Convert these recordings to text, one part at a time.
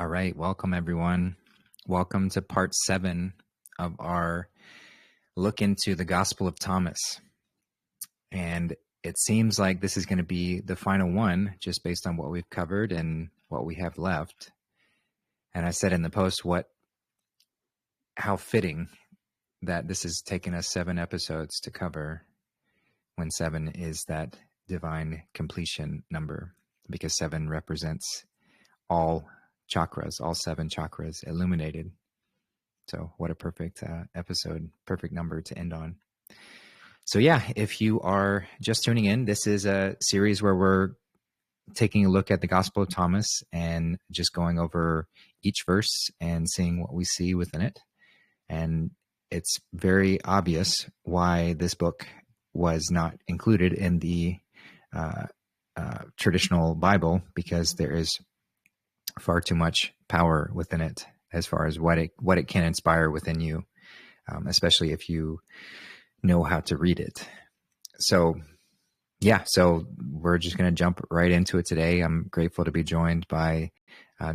All right. Welcome, everyone. Welcome to part 7 of our look into the Gospel of Thomas. And it seems like this is going to be the final one, just based on what we've covered and what we have left. And I said in the post, how fitting that this has taken us 7 episodes to cover, when 7 is that divine completion number, because 7 represents all chakras, all 7 chakras illuminated. So what a perfect episode, perfect number to end on. So yeah, if you are just tuning in, this is a series where we're taking a look at the Gospel of Thomas and just going over each verse and seeing what we see within it. And it's very obvious why this book was not included in the traditional Bible, because there is far too much power within it as far as what it can inspire within you, especially if you know how to read it. So yeah, so we're just going to jump right into it today. I'm grateful to be joined by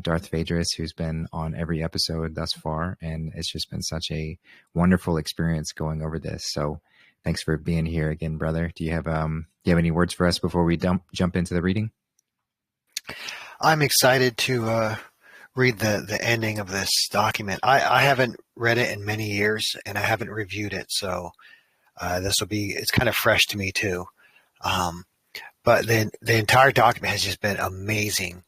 Darth Phaedrus, who's been on every episode thus far, and it's just been such a wonderful experience going over this. So thanks for being here again, brother. Do you have any words for us before we jump into the reading? I'm excited to read the ending of this document. I haven't read it in many years, and I haven't reviewed it, so it's kind of fresh to me too. But the entire document has just been amazing.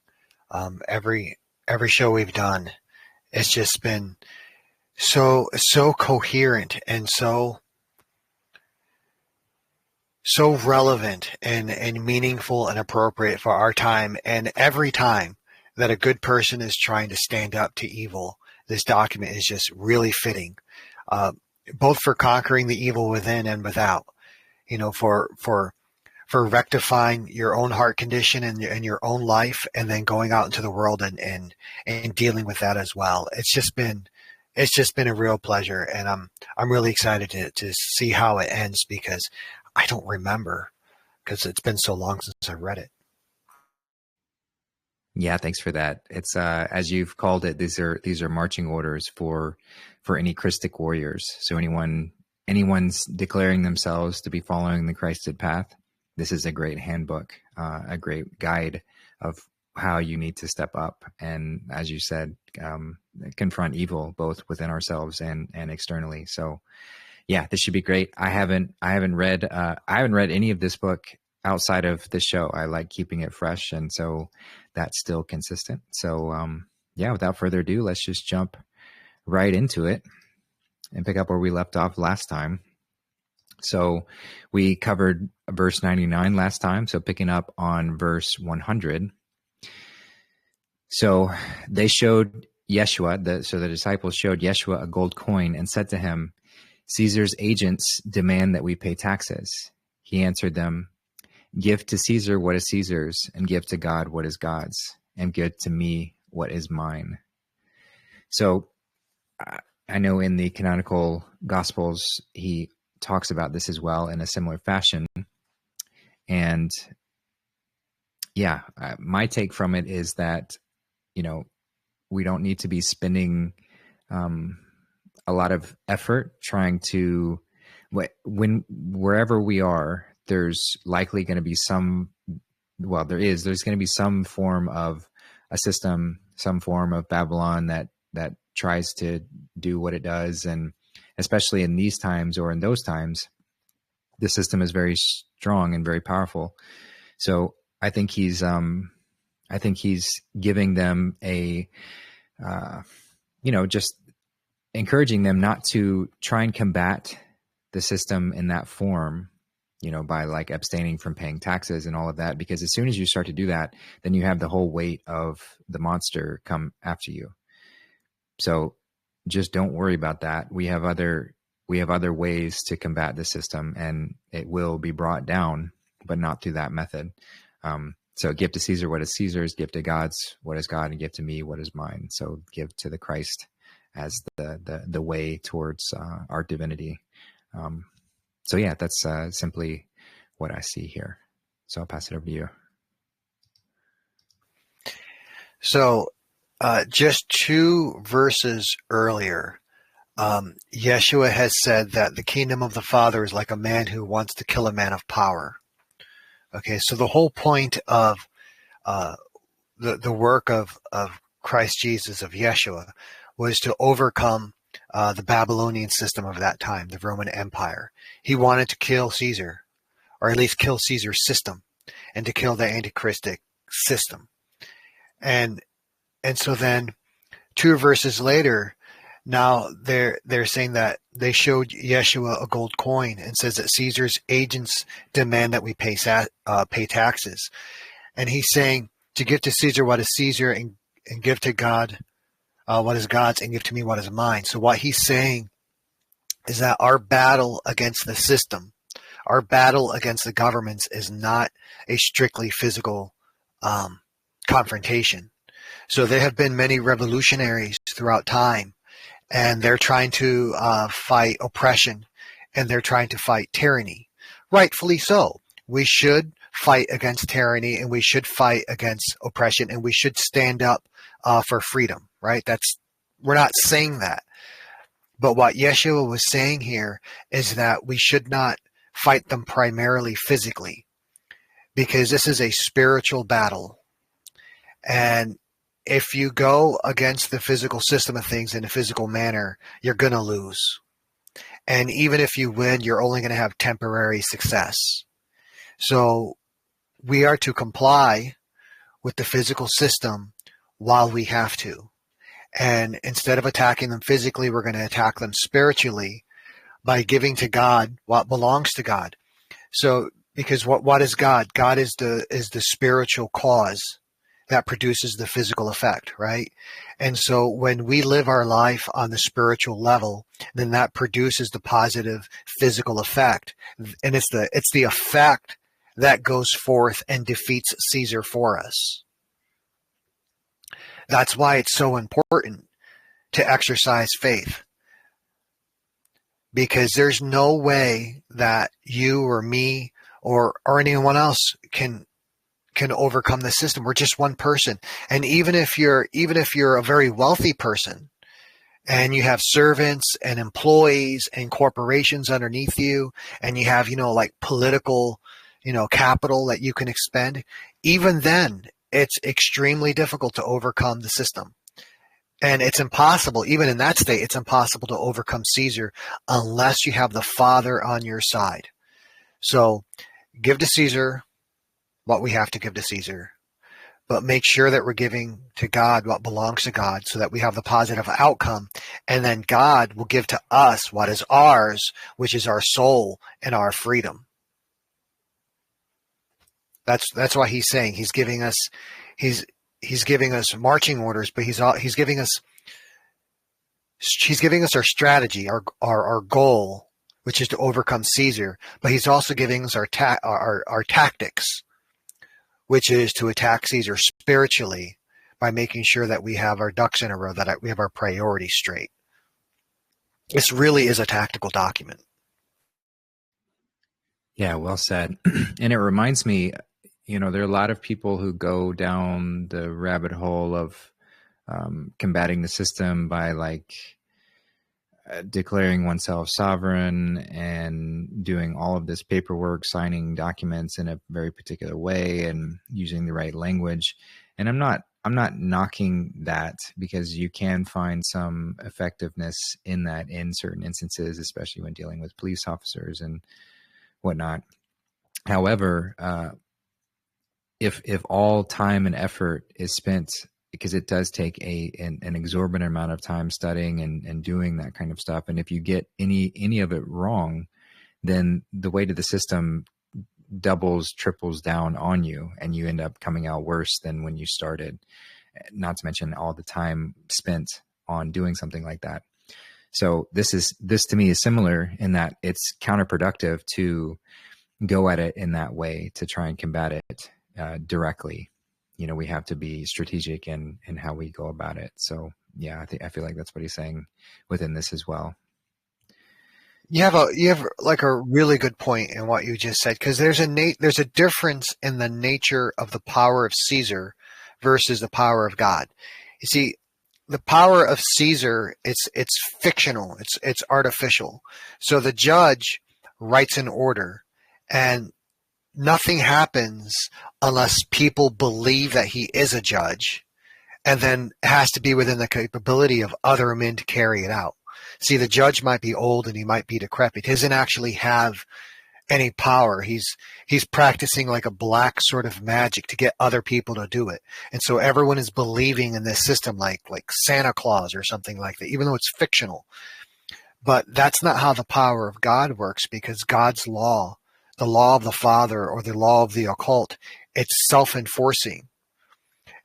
Every show we've done, it's just been so coherent and so relevant and meaningful and appropriate for our time. And every time that a good person is trying to stand up to evil, this document is just really fitting, both for conquering the evil within and without, for rectifying your own heart condition and your own life, and then going out into the world and dealing with that as well. It's just been a real pleasure, and I'm really excited to see how it ends, because I don't remember, because it's been so long since I read it. Yeah, thanks for that. It's as you've called it, these are marching orders for any Christic warriors. So anyone's declaring themselves to be following the Christed path, this is a great handbook, a great guide of how you need to step up and, as you said, confront evil both within ourselves and externally. So yeah, this should be great. I haven't read any of this book outside of the show. I like keeping it fresh, and so that's still consistent. So yeah, without further ado, let's just jump right into it and pick up where we left off last time. So we covered verse 99 last time, so picking up on verse 100. So they showed Yeshua, the disciples showed Yeshua a gold coin and said to him, "Caesar's agents demand that we pay taxes." He answered them, "Give to Caesar what is Caesar's, and give to God what is God's, and give to me what is mine." So I know in the canonical Gospels, he talks about this as well in a similar fashion. And yeah, my take from it is that, we don't need to be spending a lot of effort trying to, wherever we are, there's likely going to be there's going to be some form of a system, some form of Babylon that tries to do what it does. And especially in these times or in those times, the system is very strong and very powerful. So I think he's giving them just encouraging them not to try and combat the system in that form, by like abstaining from paying taxes and all of that, because as soon as you start to do that, then you have the whole weight of the monster come after you. So just don't worry about that. We have other ways to combat the system, and it will be brought down, but not through that method. So give to Caesar what is Caesar's, give to God's what is God, and give to me what is mine. So give to the Christ as the way towards our divinity. So yeah, that's simply what I see here. So I'll pass it over to you. So Just two verses earlier, Yeshua has said that the kingdom of the Father is like a man who wants to kill a man of power. Okay, so the whole point of the work of Christ Jesus, of Yeshua, was to overcome the Babylonian system of that time, the Roman Empire. He wanted to kill Caesar, or at least kill Caesar's system, and to kill the anti-Christic system. And so then, two verses later, now they're saying that they showed Yeshua a gold coin and says that Caesar's agents demand that we pay taxes. And he's saying to give to Caesar what is Caesar, and give to God what is God's, and give to me what is mine. So what he's saying is that our battle against the system, our battle against the governments, is not a strictly physical confrontation. So there have been many revolutionaries throughout time, and they're trying to fight oppression, and they're trying to fight tyranny. Rightfully so. We should fight against tyranny, and we should fight against oppression, and we should stand up for freedom, right? We're not saying that. But what Yeshua was saying here is that we should not fight them primarily physically, because this is a spiritual battle. And if you go against the physical system of things in a physical manner, you're going to lose. And even if you win, you're only going to have temporary success. So we are to comply with the physical system while we have to. And instead of attacking them physically, we're going to attack them spiritually by giving to God what belongs to God. So, because what is God? God is the spiritual cause that produces the physical effect, right? And so when we live our life on the spiritual level, then that produces the positive physical effect. And it's the effect that goes forth and defeats Caesar for us. That's why it's so important to exercise faith. Because there's no way that you or me or anyone else can overcome the system. We're just one person. And even if you're a very wealthy person and you have servants and employees and corporations underneath you, and you have, like political, capital that you can expend, even then it's extremely difficult to overcome the system. And it's impossible, even in that state, it's impossible to overcome Caesar unless you have the Father on your side. So give to Caesar what we have to give to Caesar, but make sure that we're giving to God what belongs to God so that we have the positive outcome. And then God will give to us what is ours, which is our soul and our freedom. That's why he's saying he's giving us marching orders, but he's giving us our strategy, our goal, which is to overcome Caesar. But he's also giving us our tactics, which is to attack Caesar spiritually by making sure that we have our ducks in a row, that we have our priorities straight. This really is a tactical document. Yeah, well said. And it reminds me, there are a lot of people who go down the rabbit hole of combating the system by declaring oneself sovereign and doing all of this paperwork, signing documents in a very particular way and using the right language. And I'm not knocking that, because you can find some effectiveness in that in certain instances, especially when dealing with police officers and whatnot. However, if all time and effort is spent, because it does take an exorbitant amount of time studying and doing that kind of stuff, and if you get any of it wrong, then the weight of the system doubles, triples down on you, and you end up coming out worse than when you started. Not to mention all the time spent on doing something like that. So this to me is similar in that it's counterproductive to go at it in that way, to try and combat it directly. We have to be strategic in how we go about it. So yeah, I feel like that's what he's saying within this as well. You have a really good point in what you just said, because there's a difference in the nature of the power of Caesar versus the power of God. You see, the power of Caesar, it's fictional, it's artificial. So the judge writes an order, and nothing happens unless people believe that he is a judge, and then it has to be within the capability of other men to carry it out. See, the judge might be old and he might be decrepit. He doesn't actually have any power. He's practicing like a black sort of magic to get other people to do it. And so everyone is believing in this system like Santa Claus or something like that, even though it's fictional. But that's not how the power of God works, because God's law, the law of the Father or the law of the occult, it's self-enforcing.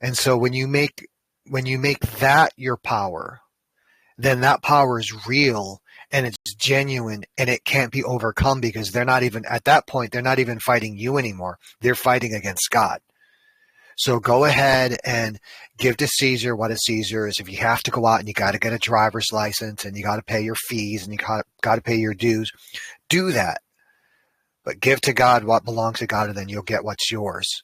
And so when you make that your power, then that power is real and it's genuine and it can't be overcome, because they're not even, at that point, they're not even fighting you anymore. They're fighting against God. So go ahead and give to Caesar what is Caesar's. If you have to go out and you got to get a driver's license and you got to pay your fees and you got to pay your dues, do that. But give to God what belongs to God, and then you'll get what's yours.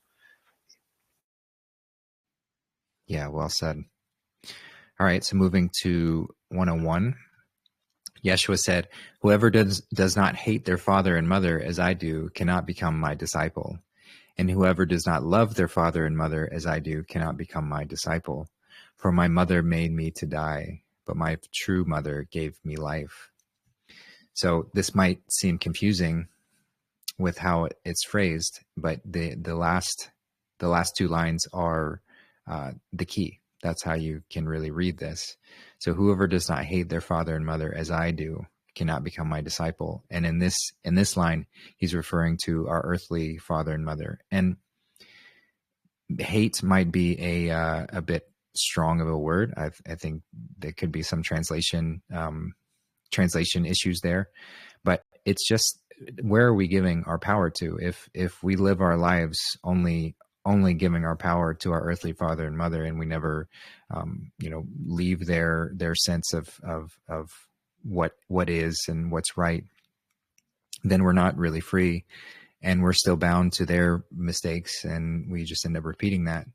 Yeah, well said. All right, so moving to 101. Yeshua said, "Whoever does not hate their father and mother as I do cannot become my disciple. And whoever does not love their father and mother as I do cannot become my disciple. For my mother made me to die, but my true mother gave me life." So this might seem confusing with how it's phrased, but the last two lines are the key. That's how you can really read this. So whoever does not hate their father and mother as I do cannot become my disciple. And in this line, he's referring to our earthly father and mother. And hate might be a bit strong of a word. I think there could be some translation issues there, but it's just, where are we giving our power to? If we live our lives only giving our power to our earthly father and mother, and we never, leave their sense of what is and what's right, then we're not really free, and we're still bound to their mistakes, and we just end up repeating that.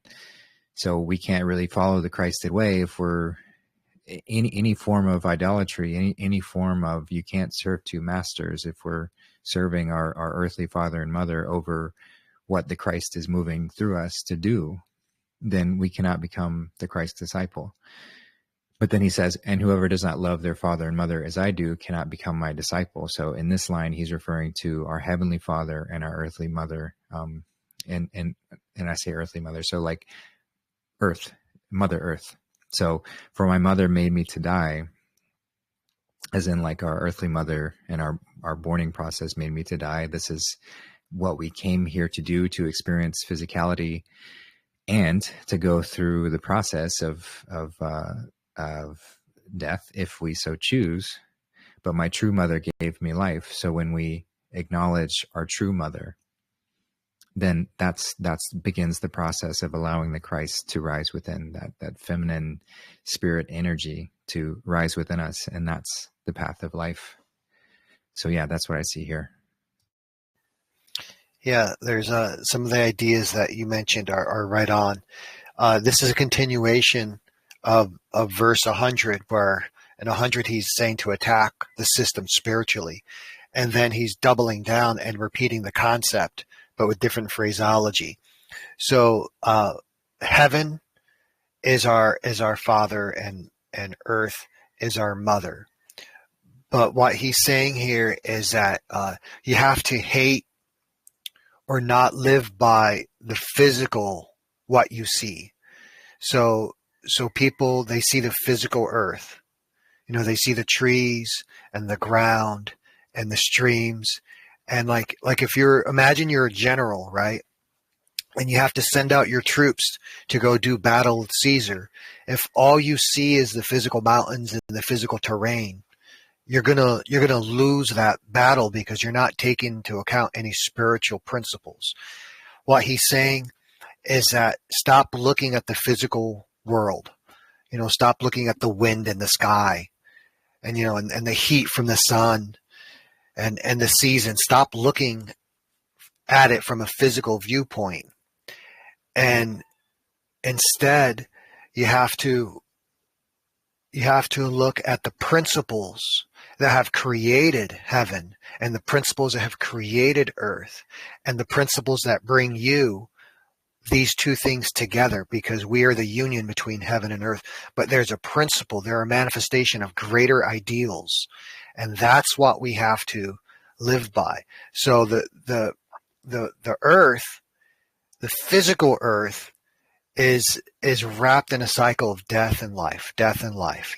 So we can't really follow the Christed way if we're any form of idolatry, any form of, you can't serve two masters. If we're serving our earthly father and mother over what the Christ is moving through us to do, then we cannot become the Christ disciple. But then he says, and whoever does not love their father and mother as I do cannot become my disciple. So in this line, he's referring to our heavenly father and our earthly mother. And I say earthly mother, so like earth, Mother Earth. So for my mother made me to die, as in like our earthly mother and our borning process made me to die. This is what we came here to do, to experience physicality and to go through the process of death if we so choose. But my true mother gave me life. So when we acknowledge our true mother, then that's begins the process of allowing the Christ to rise within, that feminine spirit energy to rise within us. And that's the path of life. So yeah, that's what I see here. Yeah, there's some of the ideas that you mentioned are right on. This is a continuation of verse 100, where in 100 he's saying to attack the system spiritually, and then he's doubling down and repeating the concept, but with different phraseology. So heaven is our father, and earth is our mother. But what he's saying here is that you have to hate or not live by the physical, what you see. So people, they see the physical earth. They see the trees and the ground and the streams. And like if imagine you're a general, right? And you have to send out your troops to go do battle with Caesar. If all you see is the physical mountains and the physical terrain, you're gonna lose that battle, because you're not taking into account any spiritual principles. What he's saying is that stop looking at the physical world. Stop looking at the wind and the sky, and and the heat from the sun, and the season. Stop looking at it from a physical viewpoint, and instead you have to look at the principles that have created heaven and the principles that have created earth and the principles that bring you these two things together, because we are the union between heaven and earth. But there's a principle, there are a manifestation of greater ideals, and that's what we have to live by. So the earth, the physical earth, is wrapped in a cycle of death and life, death and life.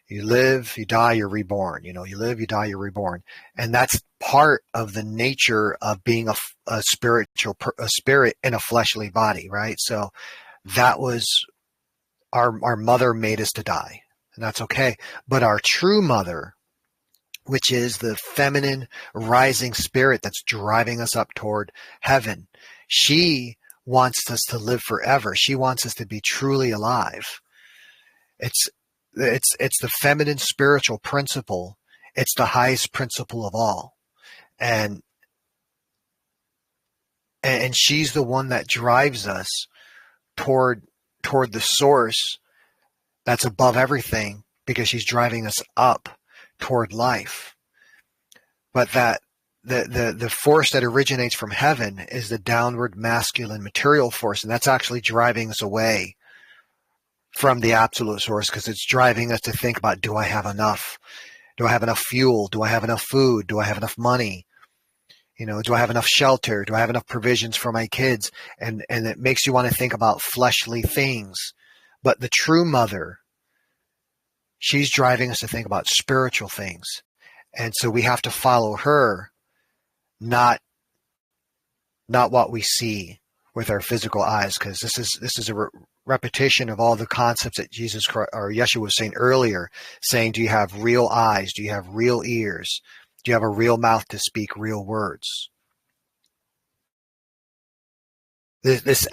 You live, you die, you're reborn. You live, you die, you're reborn. And that's part of the nature of being a spirit in a fleshly body, right? So that was our mother made us to die, and that's okay. But our true mother, which is the feminine rising spirit that's driving us up toward heaven, she wants us to live forever. She wants us to be truly alive. It's the feminine spiritual principle. It's the highest principle of all. And she's the one that drives us toward the source that's above everything, because she's driving us up toward life. But that the force that originates from heaven is the downward masculine material force, and that's actually driving us away from the absolute source, because it's driving us to think about, do I have enough? Do I have enough fuel? Do I have enough food? Do I have enough money? Do I have enough shelter? Do I have enough provisions for my kids? And it makes you want to think about fleshly things. But the true mother, she's driving us to think about spiritual things. And so we have to follow her, not what we see with our physical eyes, because this is a repetition of all the concepts that Jesus Christ, or Yeshua was saying earlier, saying, do you have real eyes? Do you have real ears? Do you have a real mouth to speak real words? This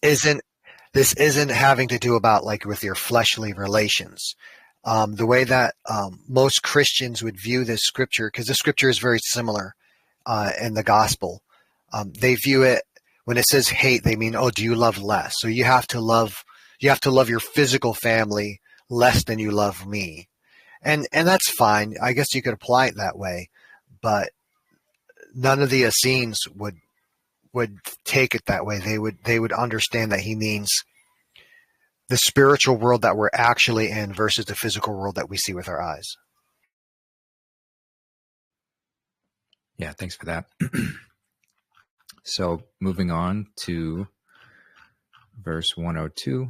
isn't having to do about like with your fleshly relations. The way that most Christians would view this scripture, because this scripture is very similar in the gospel. They view it, when it says hate, they mean, oh, do you love less? So you have to love your physical family less than you love me. And that's fine. I guess you could apply it that way, but none of the Essenes would take it that way. They would understand that he means the spiritual world that we're actually in versus the physical world that we see with our eyes. Yeah, thanks for that. So moving on to verse 102.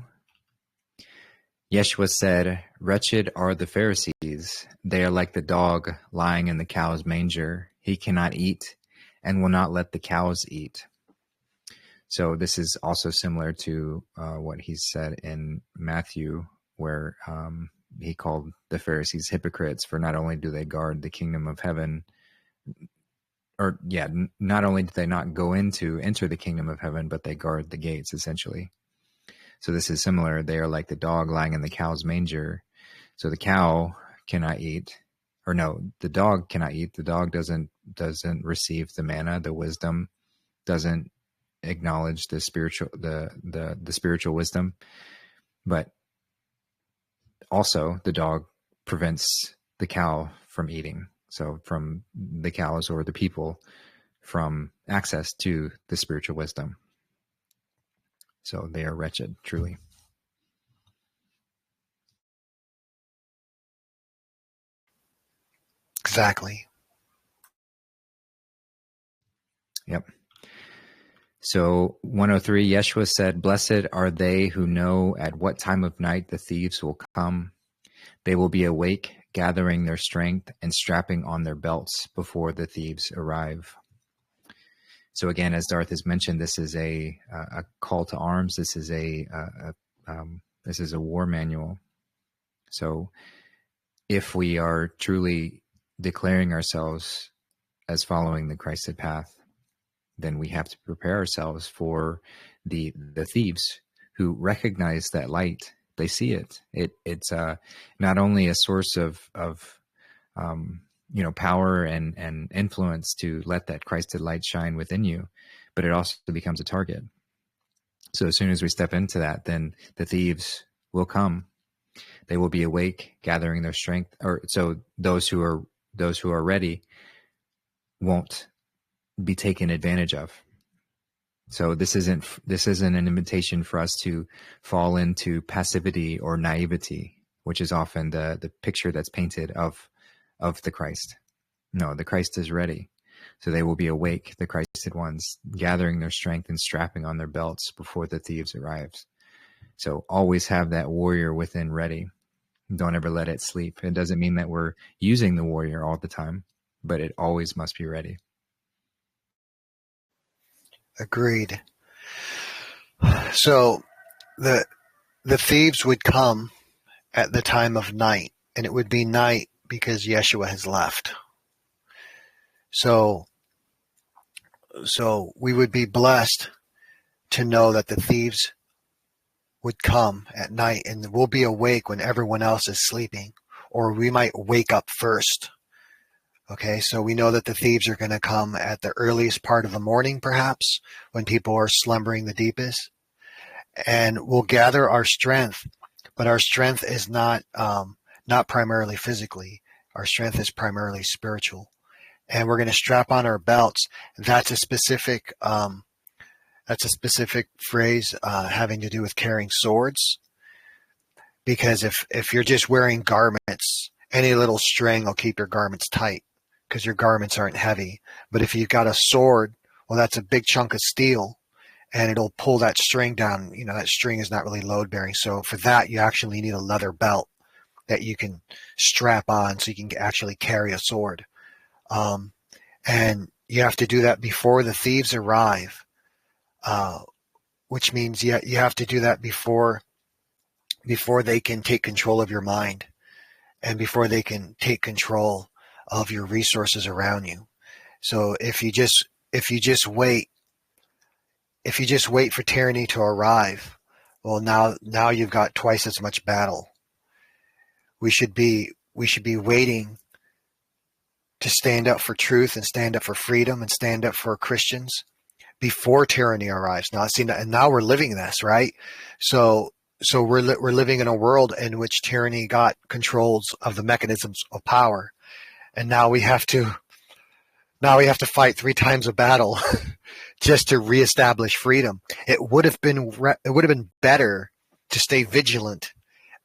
Yeshua said, "Wretched are the Pharisees. They are like the dog lying in the cow's manger. He cannot eat and will not let the cows eat." So this is also similar to what he said in Matthew, where he called the Pharisees hypocrites, for not only do they guard the kingdom of heaven, not only do they not enter the kingdom of heaven, but they guard the gates, essentially. So this is similar. They are like the dog lying in the cow's manger. So the cow cannot eat, the dog cannot eat. The dog doesn't receive the manna, the wisdom, doesn't acknowledge the spiritual wisdom, but also the dog prevents the cow from eating. So from the cows or the people from access to the spiritual wisdom. So they are wretched, truly. Exactly. Yep. So 103, Yeshua said, "Blessed are they who know at what time of night the thieves will come. They will be awake, gathering their strength and strapping on their belts before the thieves arrive." So again, as Darth has mentioned, this is a call to arms. This is a war manual. So if we are truly declaring ourselves as following the Christed path, then we have to prepare ourselves for the thieves who recognize that light. They see it. It's not only a source of power and influence to let that Christed light shine within you, but it also becomes a target. So as soon as we step into that, then the thieves will come. They will be awake, gathering their strength. Or so those who are ready won't be taken advantage of. So this isn't an invitation for us to fall into passivity or naivety, which is often the picture that's painted of the Christ. No, the Christ is ready. So they will be awake, the Christed ones, gathering their strength and strapping on their belts before the thieves arrives. So always have that warrior within ready. Don't ever let it sleep. It doesn't mean that we're using the warrior all the time, but it always must be ready. Agreed. So the thieves would come at the time of night, and it would be night because Yeshua has left. So we would be blessed to know that the thieves would come at night, and we'll be awake when everyone else is sleeping, or we might wake up first. Okay, so we know that the thieves are going to come at the earliest part of the morning, perhaps, when people are slumbering the deepest. And we'll gather our strength, but our strength is not primarily physically. Our strength is primarily spiritual. And we're going to strap on our belts. That's a specific phrase having to do with carrying swords. Because if you're just wearing garments, any little string will keep your garments tight because your garments aren't heavy. But if you've got a sword, well, that's a big chunk of steel, and it'll pull that string down. You know, that string is not really load bearing. So for that, you actually need a leather belt that you can strap on so you can actually carry a sword. And you have to do that before the thieves arrive, which means you have to do that before they can take control of your mind and before they can take control of your resources around you. So if you just wait for tyranny to arrive, well, now you've got twice as much battle. We should be waiting to stand up for truth and stand up for freedom and stand up for Christians before tyranny arrives. Now we're living this, right? So we're living in a world in which tyranny got controls of the mechanisms of power, and now we have to fight 3 times a battle just to reestablish freedom. It would have been better to stay vigilant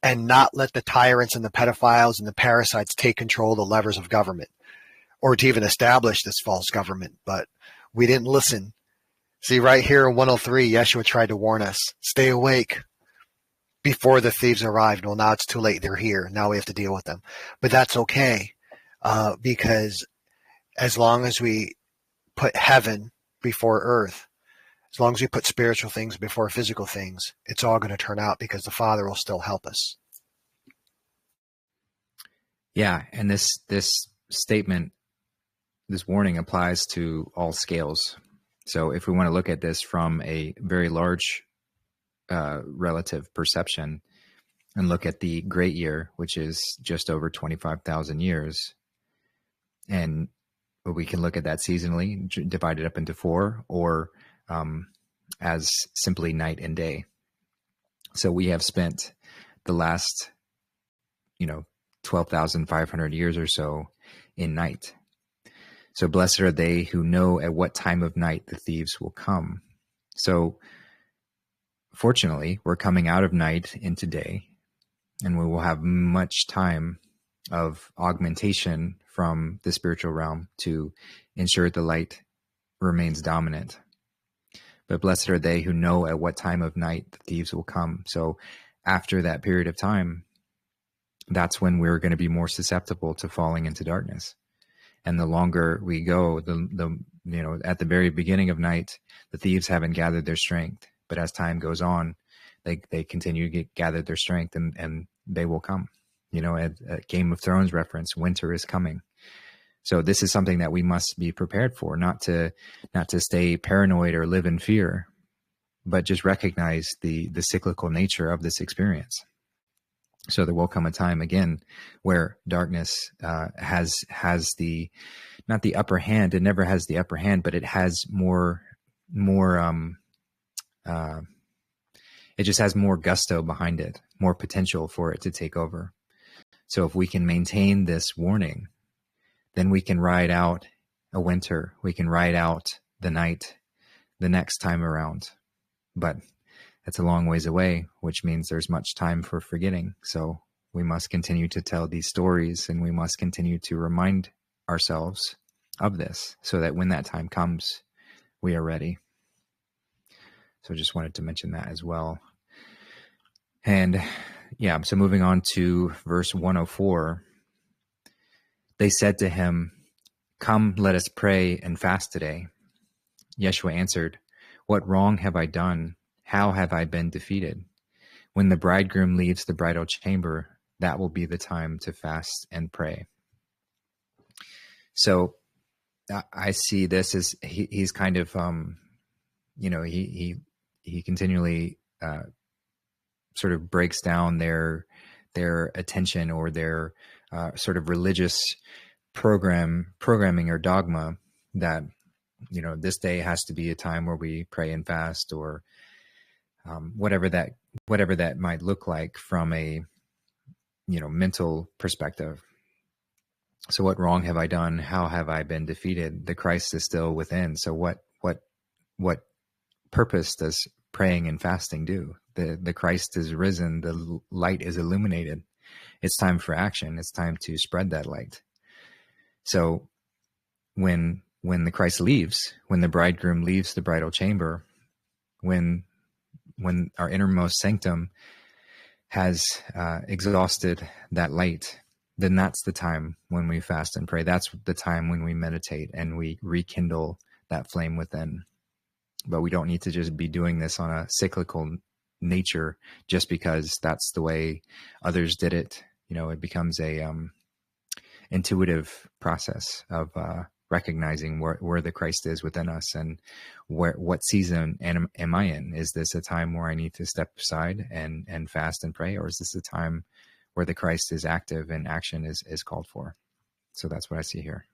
and not let the tyrants and the pedophiles and the parasites take control of the levers of government, or to even establish this false government. But we didn't listen. See, right here in 103, Yeshua tried to warn us, stay awake before the thieves arrived. Well, now it's too late. They're here. Now we have to deal with them. But that's okay, because as long as we put heaven before earth, as long as we put spiritual things before physical things, it's all going to turn out because the Father will still help us. Yeah, and this statement, this warning applies to all scales. So if we want to look at this from a very large relative perception and look at the great year, which is just over 25,000 years, and we can look at that seasonally, divided up into 4, or as simply night and day. So we have spent the last, 12,500 years or so in night. So blessed are they who know at what time of night the thieves will come. So fortunately, we're coming out of night into day, and we will have much time of augmentation from the spiritual realm to ensure the light remains dominant. But blessed are they who know at what time of night the thieves will come. So after that period of time, that's when we're going to be more susceptible to falling into darkness. And the longer we go, at the very beginning of night, the thieves haven't gathered their strength. But as time goes on, they continue to gather their strength, and they will come. A Game of Thrones reference, winter is coming. So this is something that we must be prepared for, not to stay paranoid or live in fear, but just recognize the cyclical nature of this experience. So there will come a time again where darkness has not the upper hand. It never has the upper hand, but it has more. It just has more gusto behind it. more potential for it to take over. So if we can maintain this warning, then we can ride out a winter. We can ride out the night the next time around. But that's a long ways away, which means there's much time for forgetting. So we must continue to tell these stories, and we must continue to remind ourselves of this so that when that time comes, we are ready. So just wanted to mention that as well. And yeah, so moving on to verse 104, they said to him, "Come, let us pray and fast today." Yeshua answered, "What wrong have I done? How have I been defeated? When the bridegroom leaves the bridal chamber, that will be the time to fast and pray." So I see this as he's kind of, he continually sort of breaks down their attention or their sort of religious programming or dogma that, this day has to be a time where we pray and fast, or whatever that might look like from a mental perspective. So what wrong have I done? How have I been defeated? The Christ is still within. So what purpose does praying and fasting do? The Christ is risen. The light is illuminated. It's time for action. It's time to spread that light. So when the Christ leaves, when the bridegroom leaves the bridal chamber, when our innermost sanctum has exhausted that light, then that's the time when we fast and pray. That's the time when we meditate and we rekindle that flame within. But we don't need to just be doing this on a cyclical nature just because that's the way others did it. It becomes a intuitive process of recognizing where the Christ is within us, and what season am I in? Is this a time where I need to step aside and fast and pray, or is this a time where the Christ is active and action is called for? So that's what I see here.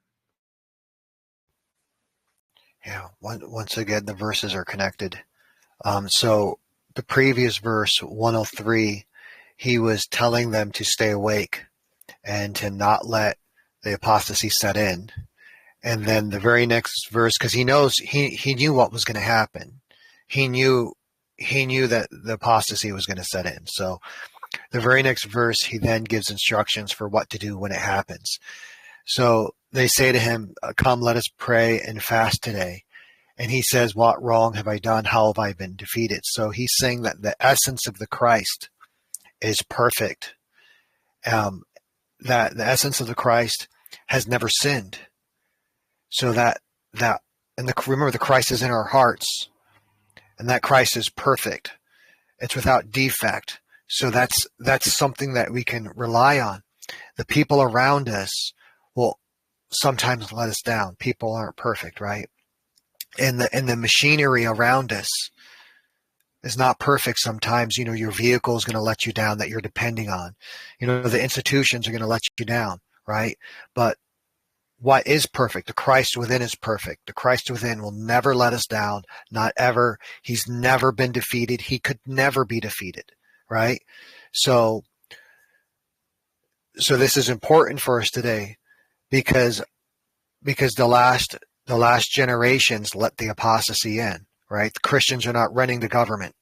Yeah, once again, the verses are connected. So the previous verse, 103, he was telling them to stay awake and to not let the apostasy set in. And then the very next verse, because he knew what was going to happen. He knew that the apostasy was going to set in. So the very next verse, he then gives instructions for what to do when it happens. So they say to him, "Come, let us pray and fast today." And he says, "What wrong have I done? How have I been defeated?" So he's saying that the essence of the Christ is perfect. That the essence of the Christ has never sinned. So remember, the Christ is in our hearts, and that Christ is perfect. It's without defect. So that's something that we can rely on. The people around us will sometimes let us down. People aren't perfect, right? And the machinery around us is not perfect sometimes. Your vehicle is going to let you down that you're depending on. The institutions are going to let you down, right? But what is perfect? The Christ within is perfect. The Christ within will never let us down, not ever. He's never been defeated. He could never be defeated, right? So this is important for us today because the last generations let the apostasy in, right? The Christians are not running the government.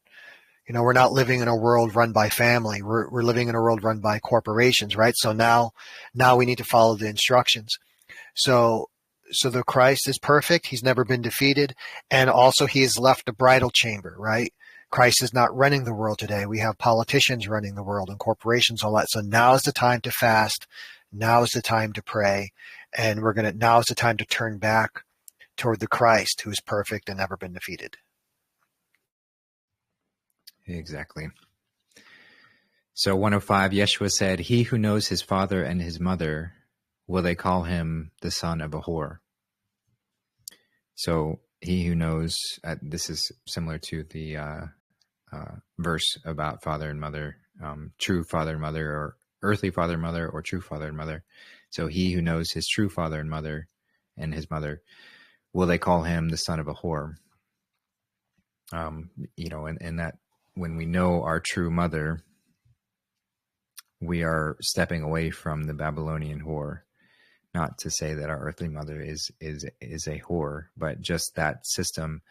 We're not living in a world run by family. We're living in a world run by corporations, right? So now we need to follow the instructions. So the Christ is perfect. He's never been defeated. And also he has left the bridal chamber, right? Christ is not running the world today. We have politicians running the world and corporations, all that. So now is the time to fast. Now is the time to pray. And now is the time to turn back toward the Christ who is perfect and never been defeated. Exactly. So 105, Yeshua said, "He who knows his father and his mother, will they call him the son of a whore?" So he who knows, this is similar to the verse about father and mother, true father and mother, or earthly father and mother, or true father and mother. So he who knows his true father and mother and his mother, will they call him the son of a whore? And that when we know our true mother, we are stepping away from the Babylonian whore. Not to say that our earthly mother is a whore, but just that system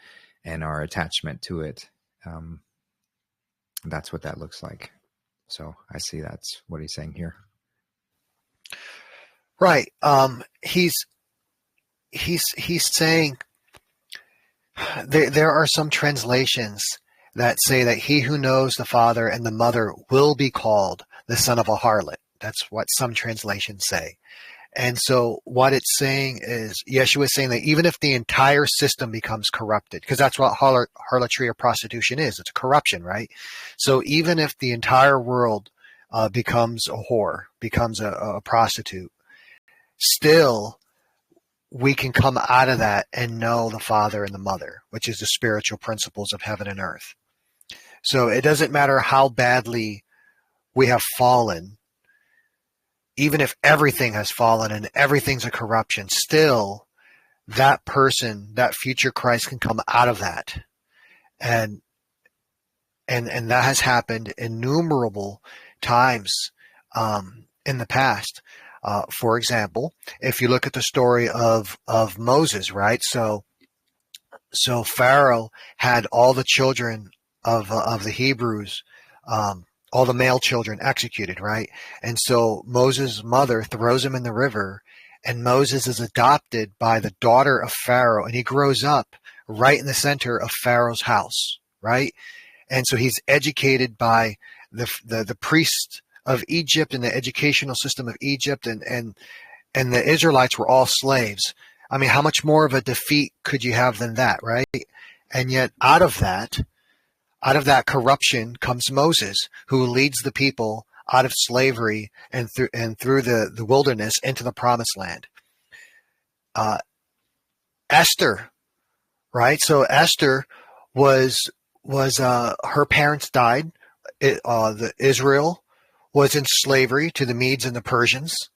and our attachment to it. That's what that looks like. So I see that's what he's saying here. Right. He's saying there are some translations that say that he who knows the father and the mother will be called the son of a harlot. That's what some translations say. And so what it's saying is, Yeshua is saying that even if the entire system becomes corrupted, because that's what harlotry or prostitution is, it's a corruption, right? So even if the entire world becomes a whore, becomes a prostitute, still we can come out of that and know the father and the mother, which is the spiritual principles of heaven and earth. So it doesn't matter how badly we have fallen, even if everything has fallen and everything's a corruption, still that person, that future Christ can come out of that. And that has happened innumerable times in the past. For example, if you look at the story of Moses, right? So Pharaoh had all the children of the Hebrews, all the male children executed, right? And so Moses' mother throws him in the river, and Moses is adopted by the daughter of Pharaoh, and he grows up right in the center of Pharaoh's house, right? And so he's educated by the priest of Egypt and the educational system of Egypt, and the Israelites were all slaves. I mean, how much more of a defeat could you have than that, right? And yet out of that corruption comes Moses, who leads the people out of slavery and through the wilderness into the promised land. Esther, right? So Esther was her parents died. Israel was in slavery to the Medes and the Persians,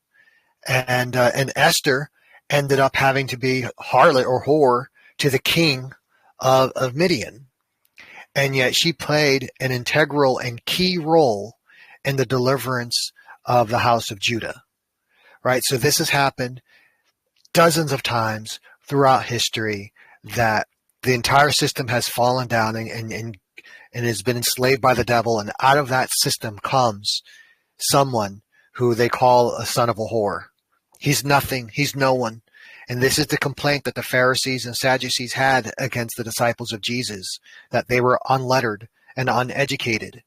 and Esther ended up having to be harlot or whore to the king of Midian. And yet she played an integral and key role in the deliverance of the house of Judah, right? So this has happened dozens of times throughout history, that the entire system has fallen down and has been enslaved by the devil. And out of that system comes someone who they call a son of a whore. He's nothing. He's no one. And this is the complaint that the Pharisees and Sadducees had against the disciples of Jesus, that they were unlettered and uneducated.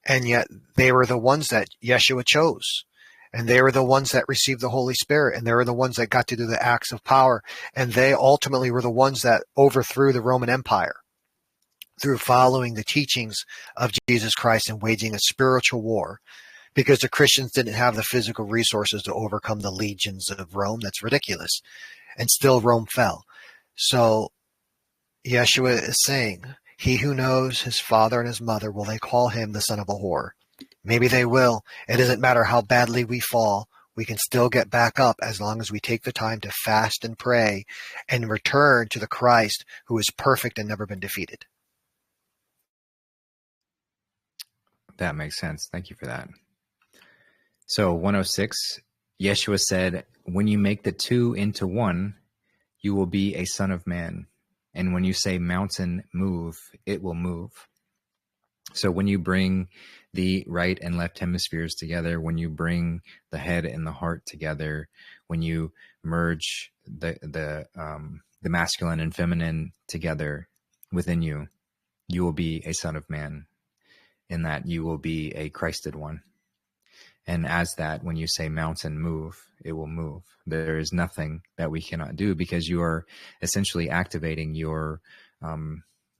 And yet they were the ones that Yeshua chose. And they were the ones that received the Holy Spirit. And they were the ones that got to do the acts of power. And they ultimately were the ones that overthrew the Roman Empire through following the teachings of Jesus Christ and waging a spiritual war, because the Christians didn't have the physical resources to overcome the legions of Rome. That's ridiculous. And still Rome fell. So Yeshua is saying, he who knows his father and his mother, will they call him the son of a whore? Maybe they will. It doesn't matter how badly we fall. We can still get back up as long as we take the time to fast and pray and return to the Christ who is perfect and never been defeated. That makes sense. Thank you for that. So 106, Yeshua said, when you make the two into one, you will be a son of man. And when you say mountain, move, it will move. So when you bring the right and left hemispheres together, when you bring the head and the heart together, when you merge the masculine and feminine together within you, you will be a son of man, in that you will be a Christed one. And as that, when you say mountain, move, it will move. There is nothing that we cannot do, because you are essentially activating your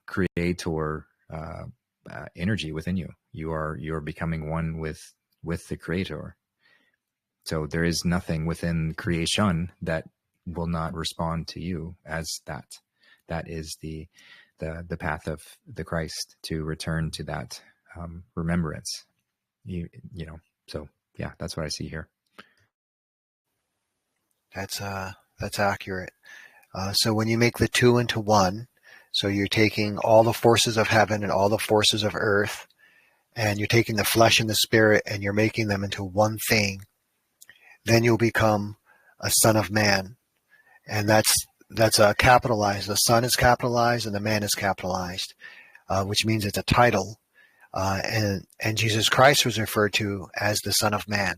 creator energy within you. You're becoming one with the Creator. So there is nothing within creation that will not respond to you as that. That is the path of the Christ, to return to that remembrance. You know. So yeah, that's what I see here. That's accurate. So when you make the two into one, so you're taking all the forces of heaven and all the forces of earth, and you're taking the flesh and the spirit and you're making them into one thing, then you'll become a son of man. And that's capitalized. The son is capitalized and the man is capitalized, which means it's a title. And Jesus Christ was referred to as the Son of Man.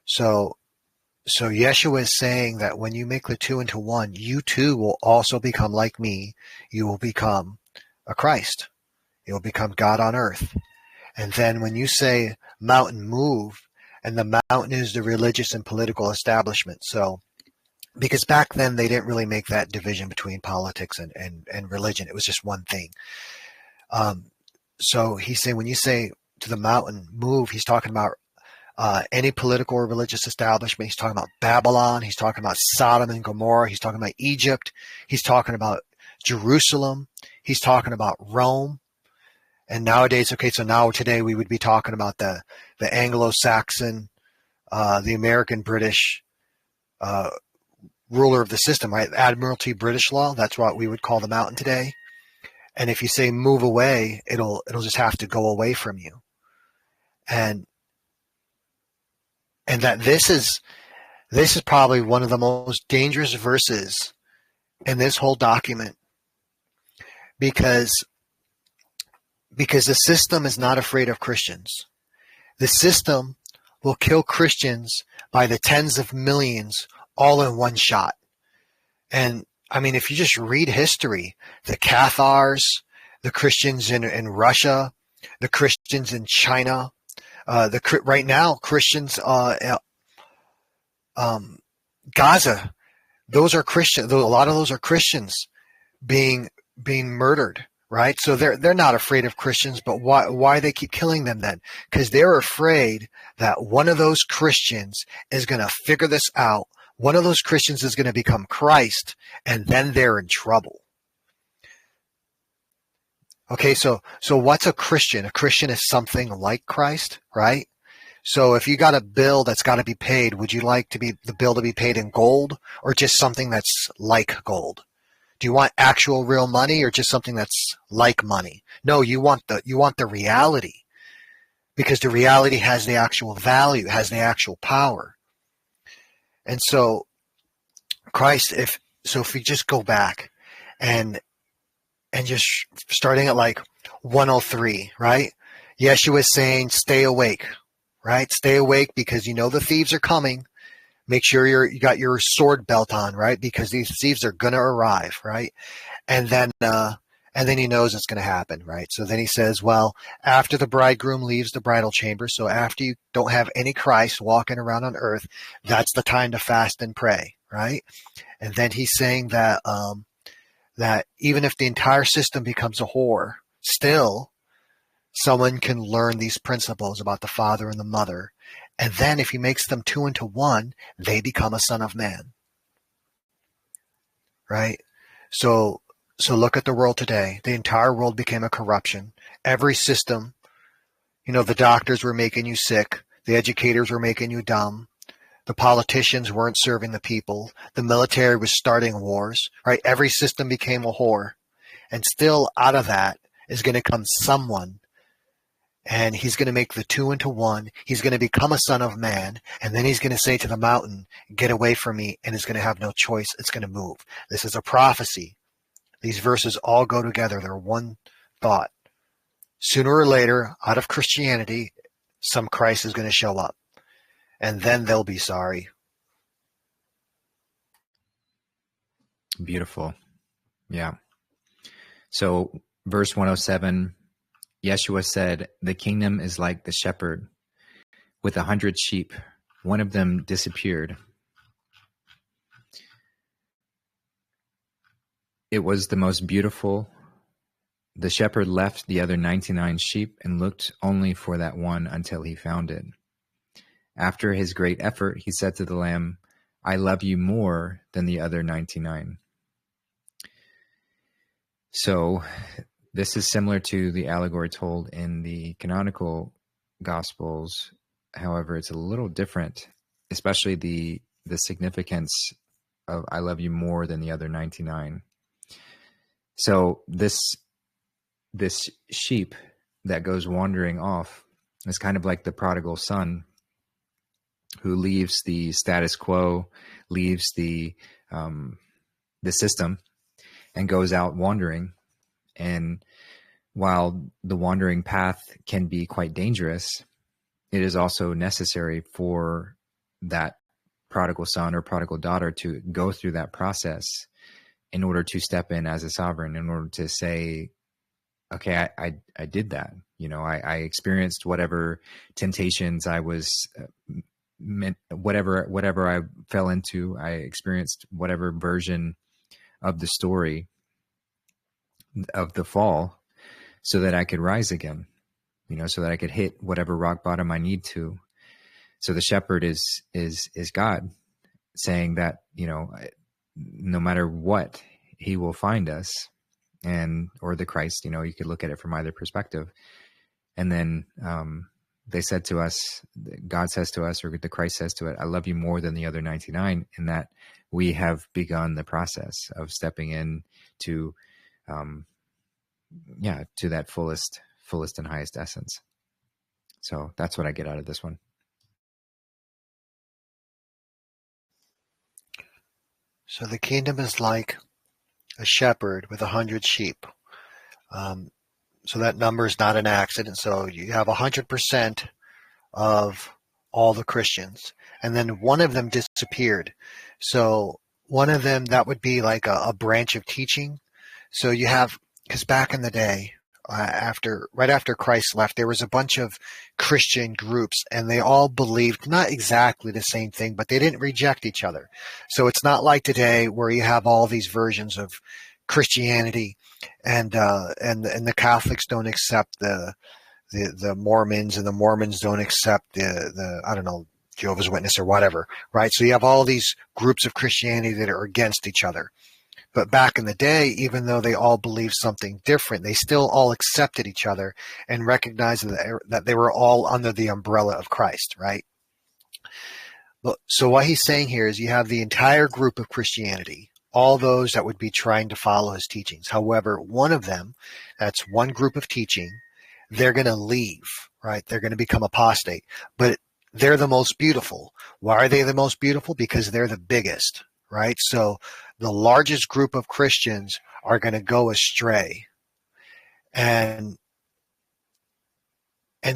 So Yeshua is saying that when you make the two into one, you too will also become like me. You will become a Christ. You will become God on earth. And then when you say mountain move, and the mountain is the religious and political establishment. So, because back then they didn't really make that division between politics and religion. It was just one thing. So he's saying when you say to the mountain move, he's talking about any political or religious establishment. He's talking about Babylon. He's talking about Sodom and Gomorrah. He's talking about Egypt. He's talking about Jerusalem. He's talking about Rome. And nowadays, okay, so now today we would be talking about the Anglo-Saxon, the American British ruler of the system, right? Admiralty British law. That's what we would call the mountain today. And if you say move away, it'll just have to go away from you. And that this is probably one of the most dangerous verses in this whole document, because the system is not afraid of Christians. The system will kill Christians by the tens of millions all in one shot. And I mean, if you just read history, the Cathars, the Christians in Russia, the Christians in China, right now Christians Gaza, those are Christians. A lot of those are Christians being murdered, right? So they're not afraid of Christians, but why they keep killing them then? Because they're afraid that one of those Christians is going to figure this out. One of those Christians is going to become Christ, and then they're in trouble. Okay, so what's a Christian? A Christian is something like Christ, right? So if you got a bill that's got to be paid, would you like the bill to be paid in gold, or just something that's like gold? Do you want actual real money, or just something that's like money? No, you want the reality, because the reality has the actual value, has the actual power. And so Christ, if we just go back and just starting at like 103, right? Yeshua is saying, stay awake, right? Stay awake, because you know the thieves are coming. Make sure you got your sword belt on, right? Because these thieves are going to arrive, right? And then he knows it's going to happen, right? So then he says, well, after the bridegroom leaves the bridal chamber, so after you don't have any Christ walking around on earth, that's the time to fast and pray, right? And then he's saying that that even if the entire system becomes a whore, still someone can learn these principles about the father and the mother. And then if he makes them two into one, they become a son of man, right? So look at the world today. The entire world became a corruption. Every system, the doctors were making you sick. The educators were making you dumb. The politicians weren't serving the people. The military was starting wars, right? Every system became a whore. And still out of that is going to come someone, and he's going to make the two into one. He's going to become a son of man, and then he's going to say to the mountain, get away from me, and it's going to have no choice. It's going to move. This is a prophecy. These verses all go together. They're one thought. Sooner or later, out of Christianity, some Christ is going to show up, and then they'll be sorry. Beautiful. Yeah. So verse 107, Yeshua said, the kingdom is like the shepherd with 100 sheep. One of them disappeared. It was the most beautiful. The shepherd left the other 99 sheep and looked only for that one until he found it. After his great effort, he said to the lamb, I love you more than the other 99. So this is similar to the allegory told in the canonical Gospels. However, it's a little different, especially the significance of I love you more than the other 99. So this sheep that goes wandering off. It's kind of like the prodigal son who leaves the status quo, leaves the system, and goes out wandering. And while the wandering path can be quite dangerous, it is also necessary for that prodigal son or prodigal daughter to go through that process in order to step in as a sovereign, in order to say, okay, I did that. I experienced whatever temptations I was whatever I fell into. I experienced whatever version of the story of the fall, so that I could rise again, so that I could hit whatever rock bottom I need to. So the shepherd is God saying that, no matter what, he will find us, or the Christ. You could look at it from either perspective. And then they said to us, God says to us, or the Christ says to it, I love you more than the other 99, in that we have begun the process of stepping in to that fullest and highest essence. So that's what I get out of this one. So the kingdom is like a shepherd with 100 sheep. So that number is not an accident. So you have 100% of all the Christians, and then one of them disappeared. So one of them, that would be like a branch of teaching. So you have, because back in the day, right after Christ left, there was a bunch of Christian groups, and they all believed not exactly the same thing, but they didn't reject each other. So it's not like today where you have all these versions of Christianity, and the Catholics don't accept the Mormons, and the Mormons don't accept the I don't know, Jehovah's Witness or whatever, right? So you have all these groups of Christianity that are against each other. But back in the day, even though they all believed something different, they still all accepted each other and recognized that they were all under the umbrella of Christ, right? So what he's saying here is you have the entire group of Christianity, all those that would be trying to follow his teachings. However, one of them, that's one group of teaching, they're going to leave, right? They're going to become apostate, but they're the most beautiful. Why are they the most beautiful? Because they're the biggest, right? So the largest group of Christians are going to go astray. And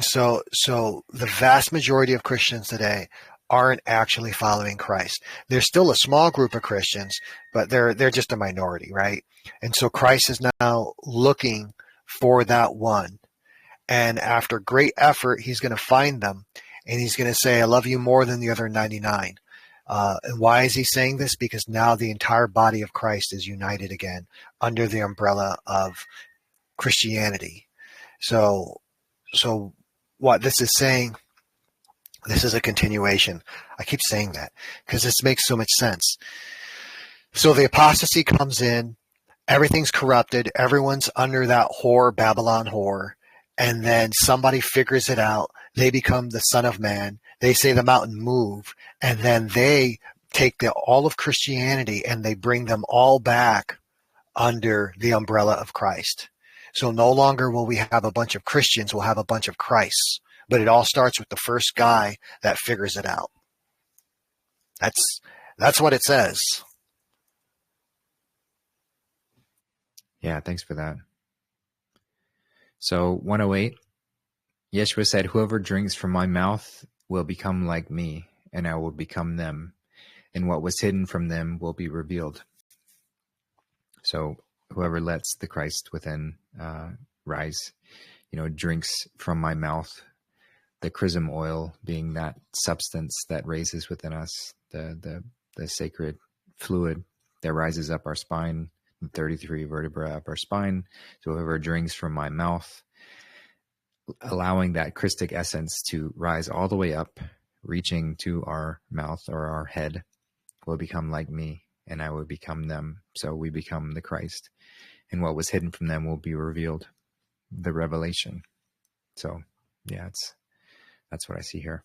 so the vast majority of Christians today aren't actually following Christ. There's still a small group of Christians, but they're just a minority, right? And so Christ is now looking for that one. And after great effort, he's going to find them, and he's going to say, I love you more than the other 99. And why is he saying this? Because now the entire body of Christ is united again under the umbrella of Christianity. So what this is saying, this is a continuation. I keep saying that because this makes so much sense. So the apostasy comes in, everything's corrupted, everyone's under that whore, Babylon whore, and then somebody figures it out. They become the Son of Man. They say the mountain move, and then they take all of Christianity and they bring them all back under the umbrella of Christ. So no longer will we have a bunch of Christians, we'll have a bunch of Christs. But it all starts with the first guy that figures it out. That's what it says. Yeah, thanks for that. So 108, Yeshua said, whoever drinks from my mouth will become like me, and I will become them, and what was hidden from them will be revealed. So whoever lets the Christ within rise, drinks from my mouth, the chrism oil being that substance that raises within us, the sacred fluid that rises up our spine, the 33 vertebrae up our spine. So whoever drinks from my mouth, allowing that Krystic essence to rise all the way up, reaching to our mouth or our head, will become like me, and I will become them. So we become the Christ, and what was hidden from them will be revealed, the revelation. So yeah, that's what I see here.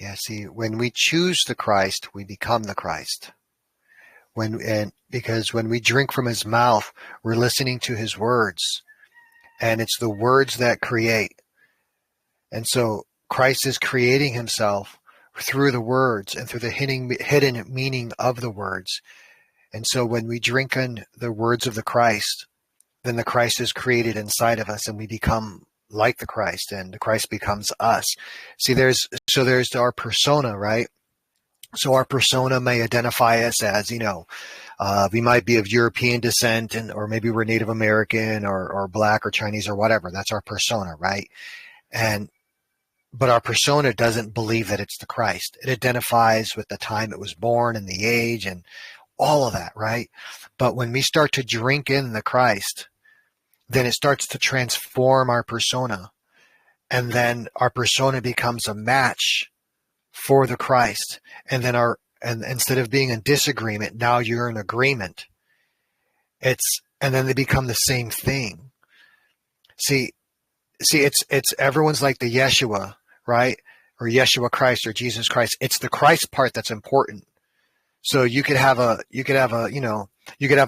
Yeah, see, when we choose the Christ, we become the Christ. Because when we drink from his mouth, we're listening to his words. and it's the words that create. And so Christ is creating himself through the words and through the hidden meaning of the words. And so when we drink in the words of the Christ, then the Christ is created inside of us and we become like the Christ, and the Christ becomes us. See, there's our persona, right? So our persona may identify us as, we might be of European descent, or maybe we're Native American or Black or Chinese or whatever. That's our persona, right? But our persona doesn't believe that it's the Christ. It identifies with the time it was born and the age and all of that, right? But when we start to drink in the Christ, then it starts to transform our persona. And then our persona becomes a match for the Christ. And then instead of being in disagreement, now you're in agreement. And then they become the same thing. See, it's everyone's like the Yeshua, right? Or Yeshua Christ or Jesus Christ. It's the Christ part that's important. So you could have a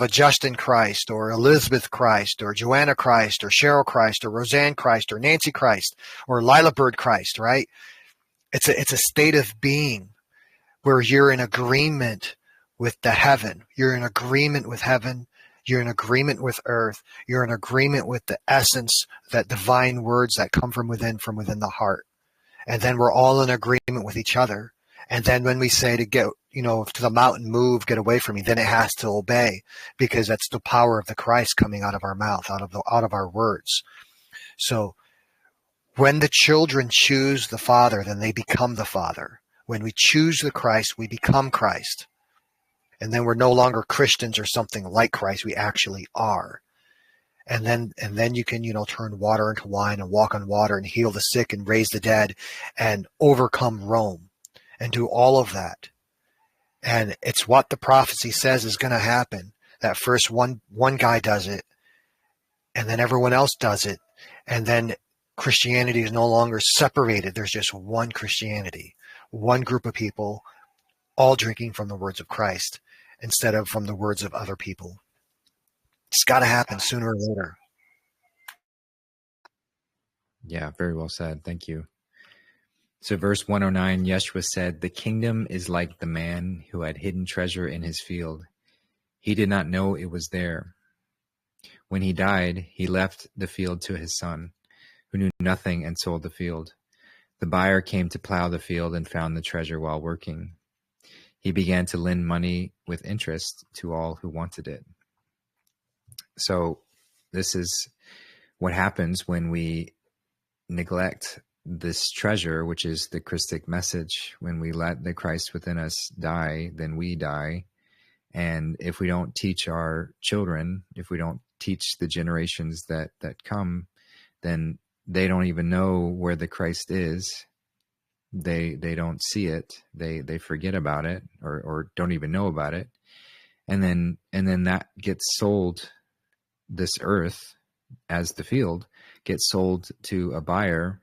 Justin Christ or Elizabeth Christ or Joanna Christ or Cheryl Christ or Roseanne Christ or Nancy Christ or Lila Bird Christ, right? It's a state of being where you're in agreement with the heaven. You're in agreement with heaven. You're in agreement with earth. You're in agreement with the essence, that divine words that come from within the heart. And then we're all in agreement with each other. And then when we say to get, to the mountain, move, get away from me, then it has to obey, because that's the power of the Christ coming out of our mouth, out of our words. So when the children choose the Father, then they become the Father. When we choose the Christ, we become Christ. And then we're no longer Christians or something like Christ. We actually are. And then you can, turn water into wine and walk on water and heal the sick and raise the dead and overcome Rome and do all of that. And it's what the prophecy says is going to happen. That first one guy does it, and then everyone else does it. And then Christianity is no longer separated. There's just one Christianity, one group of people, all drinking from the words of Christ instead of from the words of other people. It's got to happen sooner or later. Yeah, very well said. Thank you. So verse 109, Yeshua said, "The kingdom is like the man who had hidden treasure in his field. He did not know it was there. When he died, he left the field to his son, who knew nothing, and sold the field. The buyer came to plow the field and found the treasure while working. He began to lend money with interest to all who wanted it." So this is what happens when we neglect this treasure, which is the Christic message. When we let the Christ within us die, then we die. And if we don't teach our children, if we don't teach the generations that come, then they don't even know where the Christ is. They don't see it. They forget about it, or don't even know about it. And then that gets sold. This earth, as the field, gets sold to a buyer,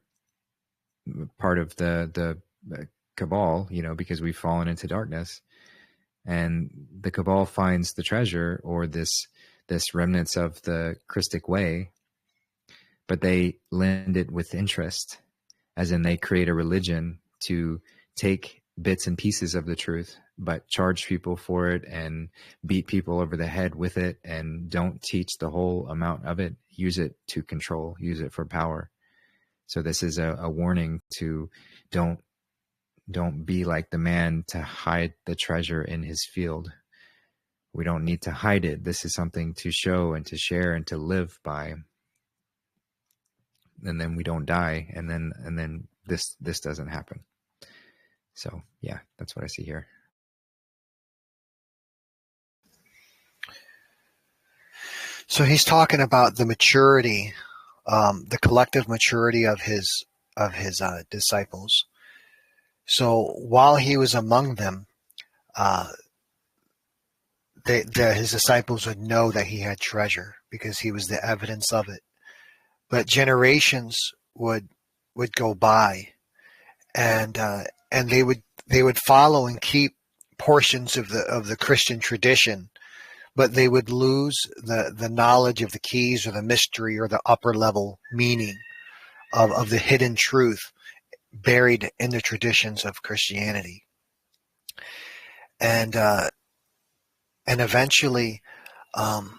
part of the cabal, because we've fallen into darkness. And the cabal finds the treasure, or this remnants of the Christic way, but they lend it with interest, as in they create a religion to take bits and pieces of the truth, but charge people for it and beat people over the head with it, and don't teach the whole amount of it. Use it to control, use it for power. So this is a warning to don't be like the man to hide the treasure in his field. We don't need to hide it. This is something to show and to share and to live by. And then we don't die, and then this doesn't happen. So yeah, that's what I see here. So he's talking about the maturity, the collective maturity of his disciples. So while he was among them, his disciples would know that he had treasure because he was the evidence of it. But generations would go by, and they would follow and keep portions of the Christian tradition, but they would lose the knowledge of the keys or the mystery or the upper level meaning of the hidden truth buried in the traditions of Christianity. And eventually, the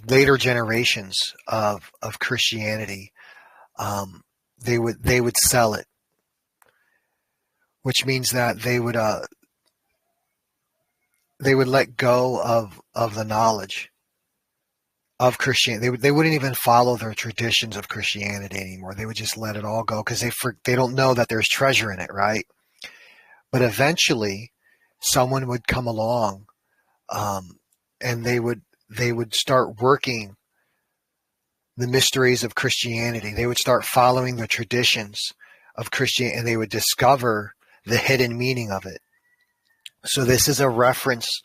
later generations of Christianity, they would sell it, which means that they would let go of the knowledge of Christianity. They wouldn't even follow their traditions of Christianity anymore. They would just let it all go because they don't know that there's treasure in it, right? But eventually, someone would come along, and they would start working the mysteries of Christianity. They would start following the traditions of Christianity, and they would discover the hidden meaning of it. So this is a reference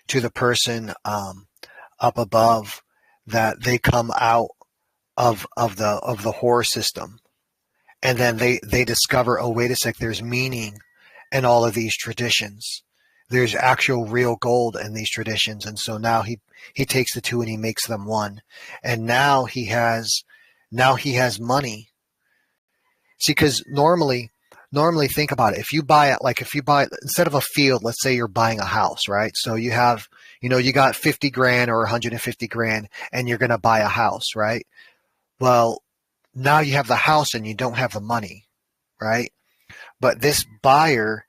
to the person up above, that they come out of the horror system, and then they discover, oh, wait a sec, there's meaning in all of these traditions. There's actual real gold in these traditions. And so now he takes the two and he makes them one. And now he has money. See, because normally think about it. If you buy instead of a field, let's say you're buying a house, right? So you have, you got 50 grand or 150 grand and you're going to buy a house, right? Well, now you have the house and you don't have the money, right? But this buyer,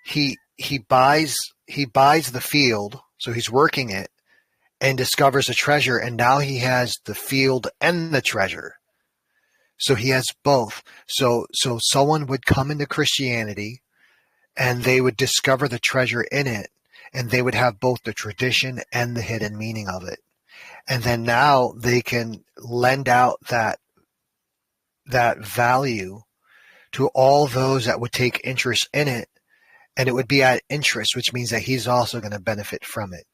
he buys the field, so he's working it, and discovers a treasure, and now he has the field and the treasure. So he has both. So someone would come into Christianity and they would discover the treasure in it, and they would have both the tradition and the hidden meaning of it. And then now they can lend out that value to all those that would take interest in it, and it would be at interest, which means that he's also going to benefit from it.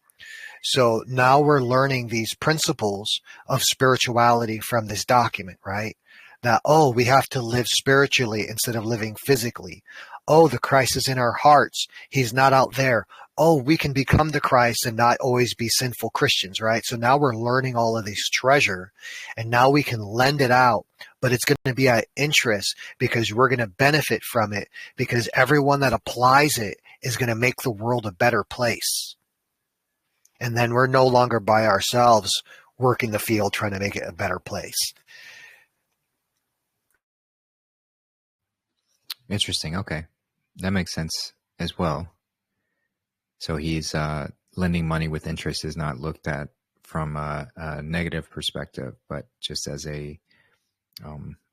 So now we're learning these principles of spirituality from this document, right? That, oh, we have to live spiritually instead of living physically. Oh, the Christ is in our hearts. He's not out there. Oh, we can become the Christ and not always be sinful Christians, right? So now we're learning all of this treasure, and now we can lend it out, but it's going to be at interest because we're going to benefit from it, because everyone that applies it is going to make the world a better place. And then we're no longer by ourselves working the field trying to make it a better place. Interesting. Okay. That makes sense as well. So he's lending money with interest is not looked at from a negative perspective, but just as a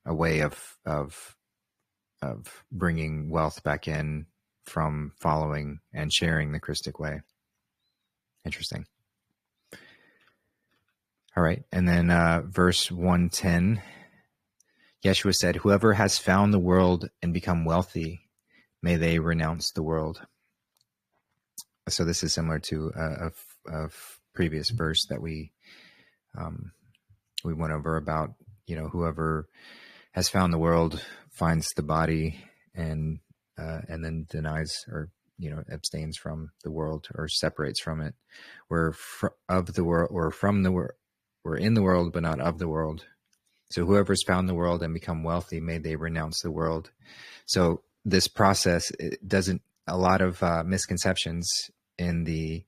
way of bringing wealth back in from following and sharing the Christic way. Interesting. All right. And then verse 110, Yeshua said, "Whoever has found the world and become wealthy, may they renounce the world." So this is similar to a previous verse that we went over about, whoever has found the world finds the body and then denies or abstains from the world or separates from it. We're of the world, or from the world. We're in the world, but not of the world. So whoever's found the world and become wealthy, may they renounce the world. So this process, it doesn't, a lot of misconceptions in the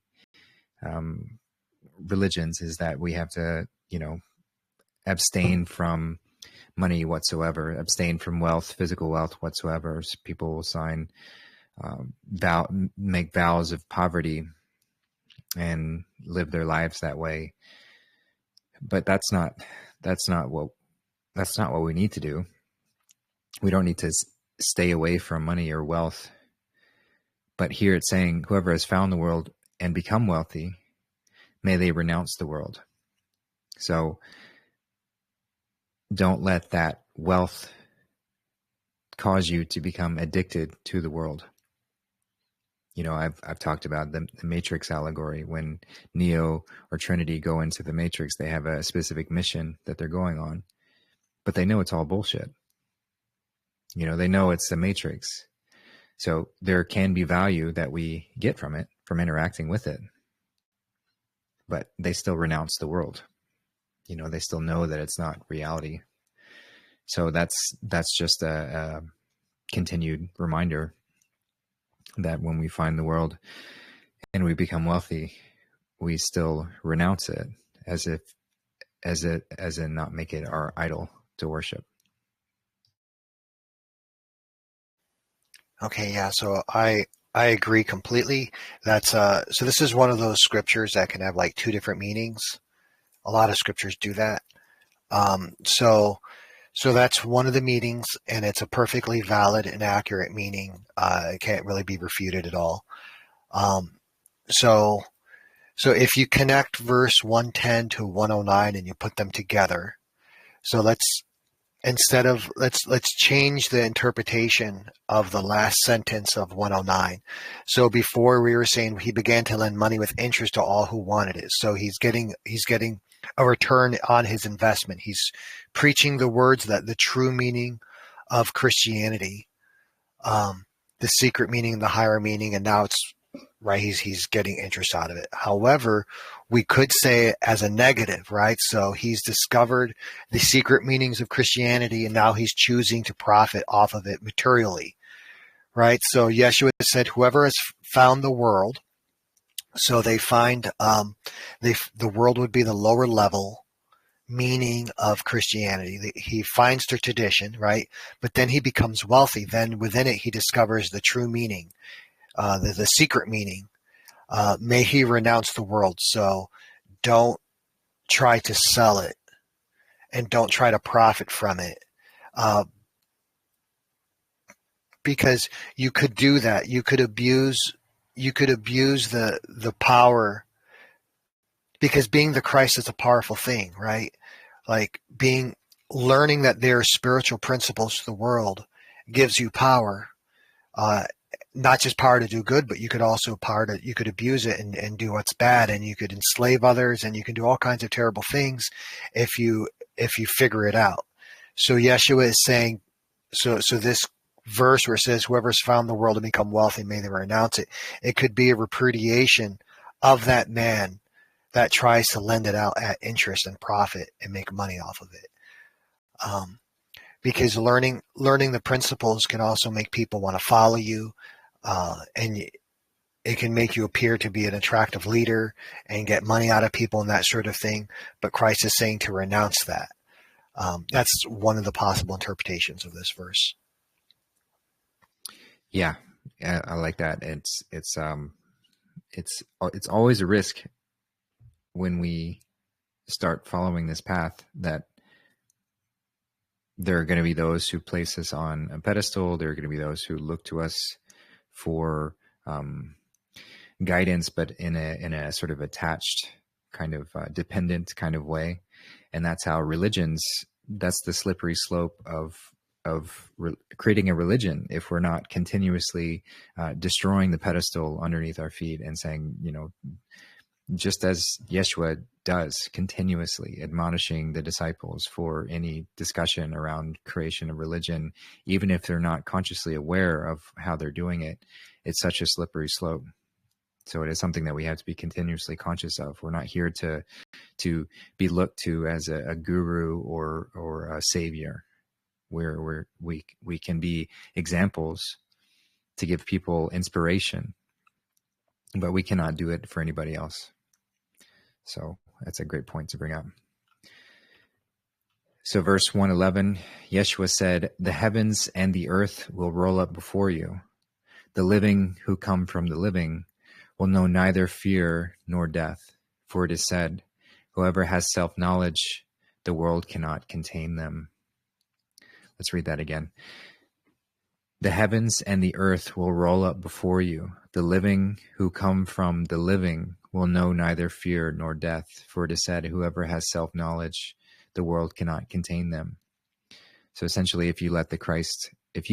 religions is that we have to, abstain from money whatsoever, abstain from wealth, physical wealth whatsoever. So people will sign, make vows of poverty and live their lives that way. But that's not what we need to do. We don't need to stay away from money or wealth. But here it's saying, whoever has found the world and become wealthy, may they renounce the world. So don't let that wealth cause you to become addicted to the world. I've talked about the Matrix allegory. When Neo or Trinity go into the Matrix, they have a specific mission that they're going on, but they know it's all bullshit. They know it's the Matrix. So there can be value that we get from it, from interacting with it, but they still renounce the world. They still know that it's not reality. So that's just a continued reminder that when we find the world and we become wealthy, we still renounce it as in not make it our idol to worship. Okay, yeah. So I agree completely. That's so this is one of those scriptures that can have like two different meanings. A lot of scriptures do that. So that's one of the meanings, and it's a perfectly valid and accurate meaning. It can't really be refuted at all. So if you connect verse 110 to 109 and you put them together, so let's change the interpretation of the last sentence of 109. So before we were saying he began to lend money with interest to all who wanted it. So he's getting a return on his investment. He's preaching the words, that the true meaning of Christianity, the secret meaning, the higher meaning, and now it's right. He's getting interest out of it. However, we could say it as a negative, right? So he's discovered the secret meanings of Christianity, and now he's choosing to profit off of it materially, right? So Yeshua said, "Whoever has found the world," so they find the world would be the lower level meaning of Christianity. He finds the tradition, right? But then he becomes wealthy. Then within it, he discovers the true meaning, the secret meaning. May he renounce the world. So don't try to sell it, and don't try to profit from it, because you could do that. You could abuse the power, because being the Christ is a powerful thing, right? Like learning that there are spiritual principles to the world gives you power. Not just power to do good, but you could also you could abuse it and do what's bad, and you could enslave others, and you can do all kinds of terrible things if you figure it out. So Yeshua is saying, so this verse where it says, "Whoever's found the world and become wealthy, may they renounce it." It could be a repudiation of that man that tries to lend it out at interest and profit and make money off of it. Because learning the principles can also make people want to follow you. And it can make you appear to be an attractive leader and get money out of people and that sort of thing. But Christ is saying to renounce that. That's one of the possible interpretations of this verse. Yeah, I like that. It's always a risk when we start following this path that there are going to be those who place us on a pedestal. There are going to be those who look to us for guidance, but in a sort of attached, kind of dependent kind of way. And that's how that's the slippery slope of creating a religion. If we're not continuously destroying the pedestal underneath our feet and saying, just as Yeshua does, continuously admonishing the disciples for any discussion around creation of religion, even if they're not consciously aware of how they're doing it, it's such a slippery slope. So it is something that we have to be continuously conscious of. We're not here to be looked to as a guru or a savior, where we can be examples to give people inspiration, but we cannot do it for anybody else. So that's a great point to bring up. So verse 111, Yeshua said, "The heavens and the earth will roll up before you. The living who come from the living will know neither fear nor death. For it is said, whoever has self-knowledge, the world cannot contain them." Let's read that again. "The heavens and the earth will roll up before you. The living who come from the living will know neither fear nor death. For it is said, whoever has self-knowledge, the world cannot contain them." So essentially, if you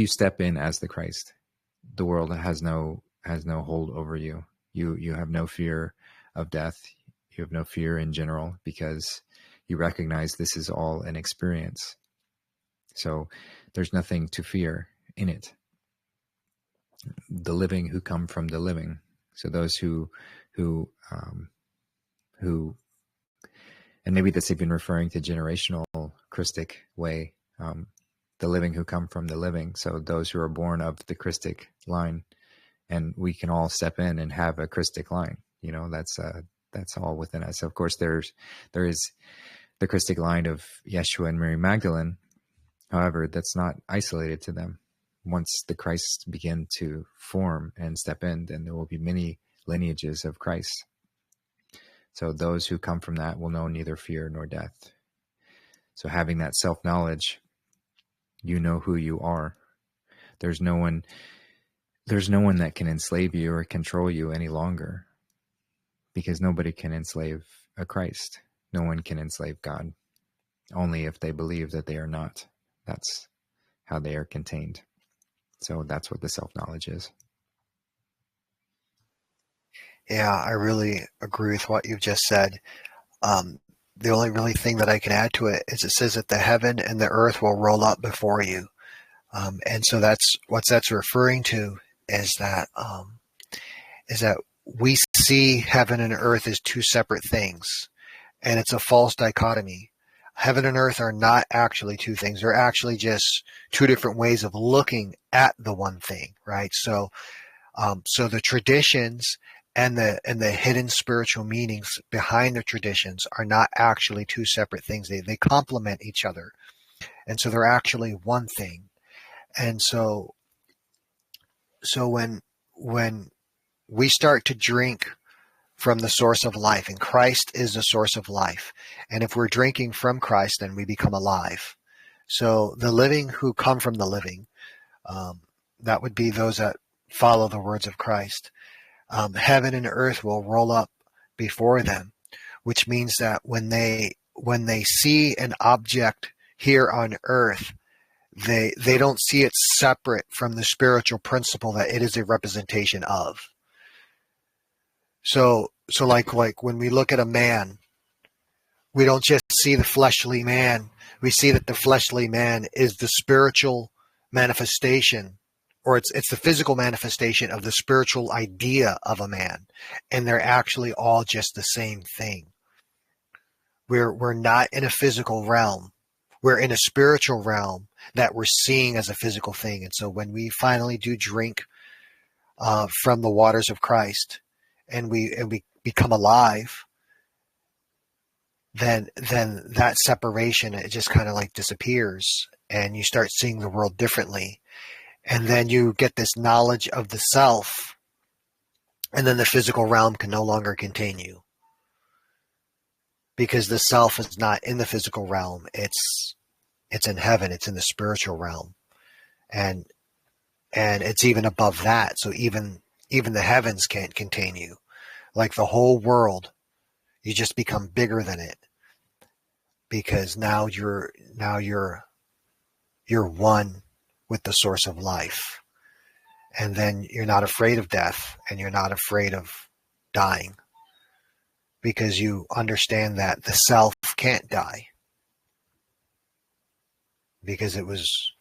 step in as the Christ, the world has no hold over you. You have no fear of death. You have no fear in general, because you recognize this is all an experience. So there's nothing to fear in it. the living who come from the living. So those who, and maybe that's even referring to generational Christic way, the living who come from the living. So those who are born of the Christic line, and we can all step in and have a Christic line. That's all within us. Of course, there is the Christic line of Yeshua and Mary Magdalene. However, that's not isolated to them. Once the Christ begin to form and step in, then there will be many lineages of Christ. So those who come from that will know neither fear nor death. So having that self-knowledge, you know who you are. There's no one that can enslave you or control you any longer, because nobody can enslave a Christ. No one can enslave God, only if they believe that they are not. That's how they are contained. So that's what the self-knowledge is. Yeah, I really agree with what you've just said. The only really thing that I can add to it is it says that the heaven and the earth will roll up before you. And so that's what that's referring to, is that we see heaven and earth as two separate things, and it's a false dichotomy. Heaven and earth are not actually two things. They're actually just two different ways of looking at the one thing, right? So the traditions and the hidden spiritual meanings behind the traditions are not actually two separate things. They complement each other. And so they're actually one thing. And so when we start to drink from the source of life, and Christ is the source of life, and if we're drinking from Christ, then we become alive. So the living who come from the living, that would be those that follow the words of Christ. Heaven and earth will roll up before them, which means that when they see an object here on earth, they don't see it separate from the spiritual principle that it is a representation of. So like when we look at a man, we don't just see the fleshly man. We see that the fleshly man is the spiritual manifestation, or it's the physical manifestation of the spiritual idea of a man, and they're actually all just the same thing. We're not in a physical realm. We're in a spiritual realm that we're seeing as a physical thing. And so when we finally do drink from the waters of Christ, and we become alive, then that separation, it just kind of like disappears, and you start seeing the world differently. And then you get this knowledge of the self, and then the physical realm can no longer contain you, because the self is not in the physical realm. It's in heaven. It's in the spiritual realm, and it's even above that. So even the heavens can't contain you. Like the whole world, you just become bigger than it, because now you're one with the source of life. And then you're not afraid of death, and you're not afraid of dying, because you understand that the self can't die, because it was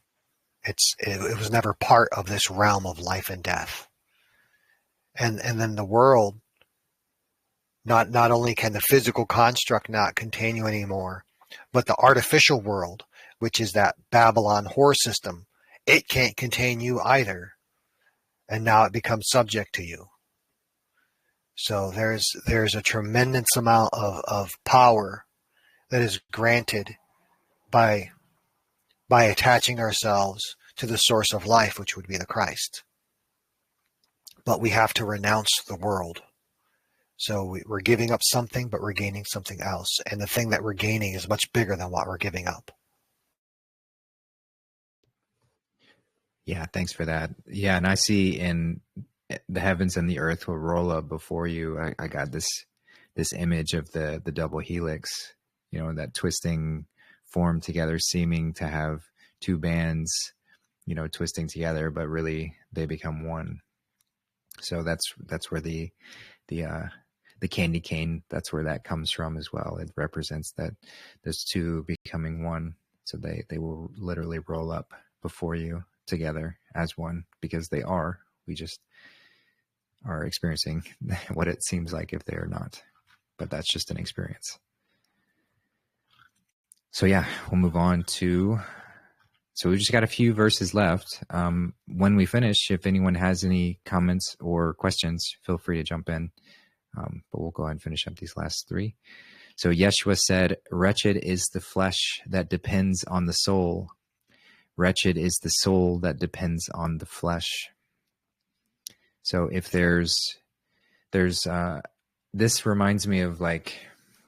never part of this realm of life and death. And then the world, not only can the physical construct not contain you anymore, but the artificial world, which is that Babylon whore system, it can't contain you either. And now it becomes subject to you. So there's a tremendous amount of power that is granted by attaching ourselves to the source of life, which would be the Christ. But we have to renounce the world. So we're giving up something, but we're gaining something else. And the thing that we're gaining is much bigger than what we're giving up. Yeah, thanks for that. Yeah, and I see in the heavens and the earth will roll up before you. I got this image of the double helix, that twisting form together, seeming to have two bands, twisting together, but really they become one. So that's where the candy cane, that's where that comes from as well. It represents that those two becoming one. So they will literally roll up before you together as one, because they are We just are experiencing what it seems like if they are not. But that's just an experience. So yeah, we'll move on to, so we've just got a few verses left. When we finish, if anyone has any comments or questions, feel free to jump in. But we'll go ahead and finish up these last three. So Yeshua said, "Wretched is the flesh that depends on the soul. Wretched is the soul that depends on the flesh." So if there's this reminds me of like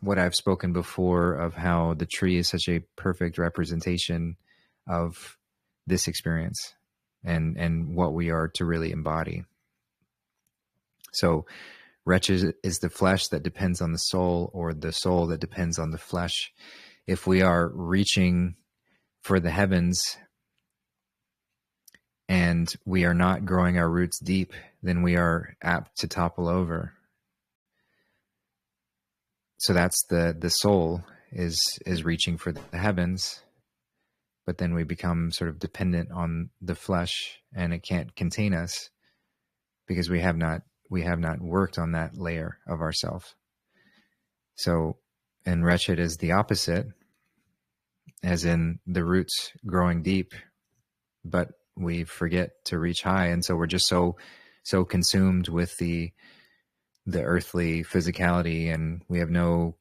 what I've spoken before of how the tree is such a perfect representation of this experience and what we are to really embody. So wretched is the flesh that depends on the soul, or the soul that depends on the flesh. If we are reaching for the heavens and we are not growing our roots deep, then we are apt to topple over. So that's the soul is reaching for the heavens, but then we become sort of dependent on the flesh, and it can't contain us because we have not worked on that layer of ourself. So, and wretched is the opposite, as in the roots growing deep, but we forget to reach high, and so we're just so consumed with the earthly physicality, and we have no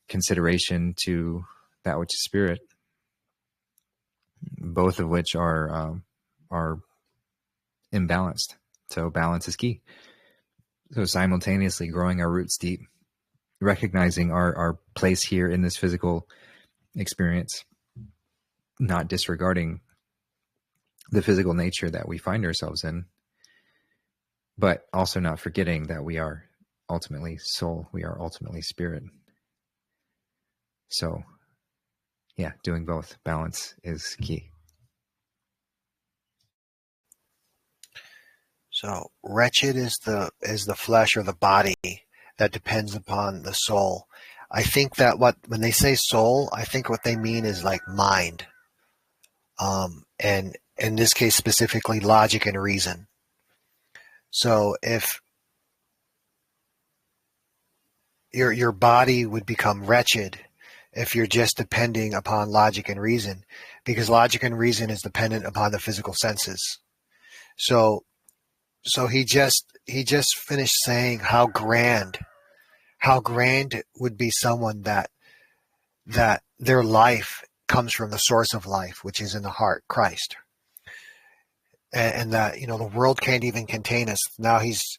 consideration to that which is spirit, both of which are imbalanced. So balance is key. So simultaneously growing our roots deep, recognizing our place here in this physical experience, not disregarding the physical nature that we find ourselves in, but also not forgetting that we are ultimately soul, we are ultimately spirit. So yeah, doing both, balance is key. So wretched is the flesh or the body that depends upon the soul. I think that when they say soul, I think what they mean is like mind. And in this case specifically logic and reason. So if your body would become wretched if you're just depending upon logic and reason, because logic and reason is dependent upon the physical senses. So he just finished saying how grand would be someone that their life comes from the source of life, which is in the heart, Christ. And that, the world can't even contain us. Now he's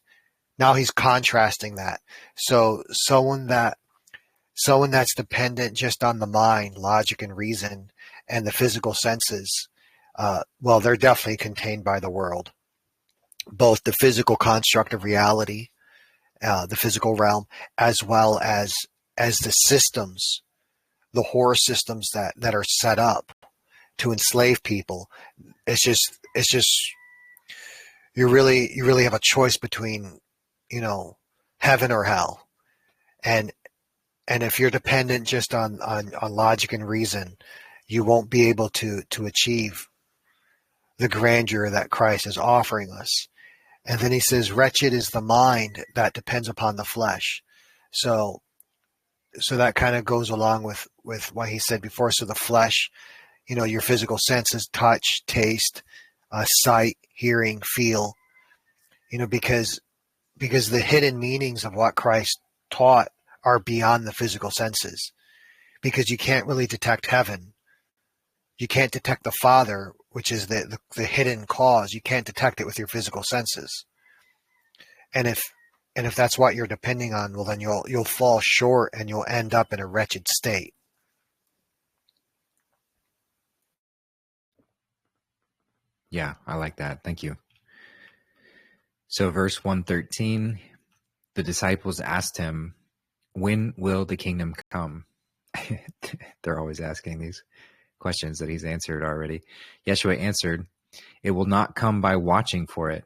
contrasting that. So someone that's dependent just on the mind, logic and reason, and the physical senses, well, they're definitely contained by the world. Both the physical construct of reality, the physical realm, as well as the systems, the horror systems that are set up to enslave people. It's just you really have a choice between, heaven or hell. And if you're dependent just on logic and reason, you won't be able to achieve the grandeur that Christ is offering us. And then he says, wretched is the mind that depends upon the flesh. So that kind of goes along with what he said before. So the flesh, your physical senses, touch, taste, sight, hearing, feel, because the hidden meanings of what Christ taught are beyond the physical senses, because you can't really detect heaven. You can't detect the Father, which is the hidden cause. You can't detect it with your physical senses. And if that's what you're depending on, well, then you'll fall short and you'll end up in a wretched state. Yeah, I like that. Thank you. So verse 113, the disciples asked him, "When will the kingdom come?" They're always asking these questions that he's answered already. Yeshua answered, "It will not come by watching for it.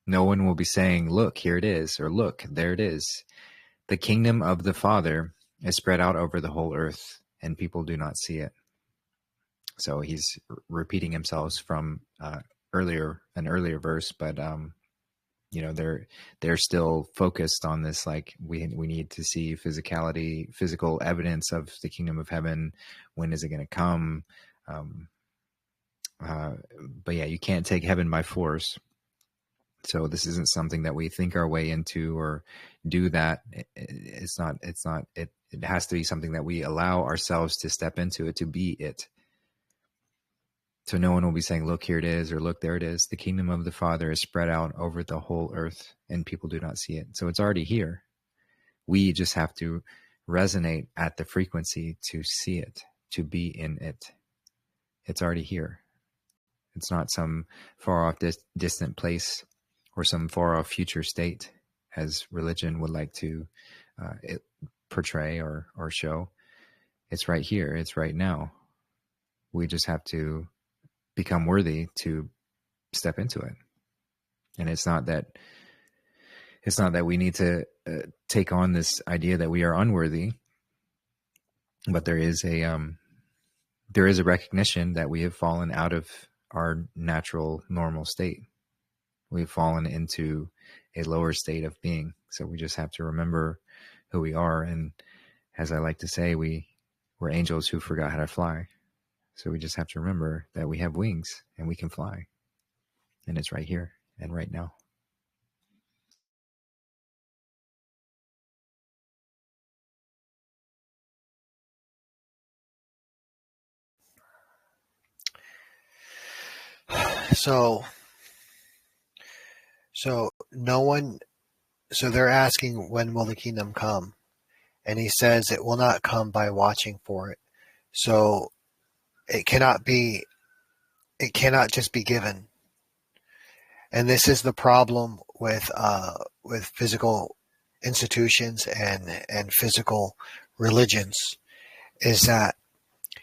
No one will be saying, 'Look, here it is,' or 'Look, there it is.' The kingdom of the Father is spread out over the whole earth, and people do not see it." So he's repeating himself from an earlier verse, but they're still focused on this, like we need to see physical evidence of the kingdom of heaven. When is it going to come? But yeah, you can't take heaven by force. So this isn't something that we think our way into or do that. It has to be something that we allow ourselves to step into it, to be it. So no one will be saying, look, here it is, or look, there it is. The kingdom of the Father is spread out over the whole earth and people do not see it. So it's already here. We just have to resonate at the frequency to see it, to be in it. It's already here. It's not some far off distant place or some far off future state, as religion would like to portray or show. It's right here. It's right now. We just have to become worthy to step into it. And it's not that we need to take on this idea that we are unworthy, but there is a recognition that we have fallen out of our natural normal state. We've fallen into a lower state of being. So we just have to remember who we are. And as I like to say, we're angels who forgot how to fly. So we just have to remember that we have wings and we can fly. And it's right here and right now. So they're asking, when will the kingdom come? And he says it will not come by watching for it. So it cannot just be given. And this is the problem with physical institutions and physical religions, is that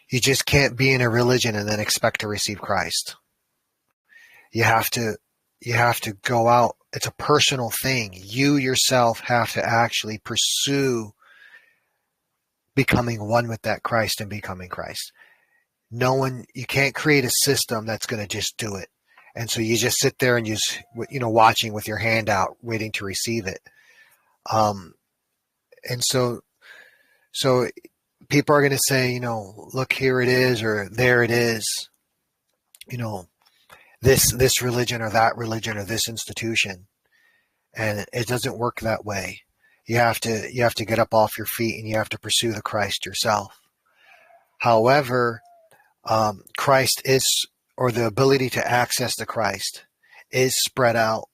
you just can't be in a religion and then expect to receive Christ. You have to go out. It's a personal thing. You yourself have to actually pursue becoming one with that Christ and becoming Christ. You can't create a system that's going to just do it. And so you just sit there and watching with your hand out, waiting to receive it. And so people are going to say, look, here it is, or there it is, this religion or that religion or this institution. And it doesn't work that way. You have to get up off your feet and you have to pursue the Christ yourself. However, Christ is, or the ability to access the Christ is spread out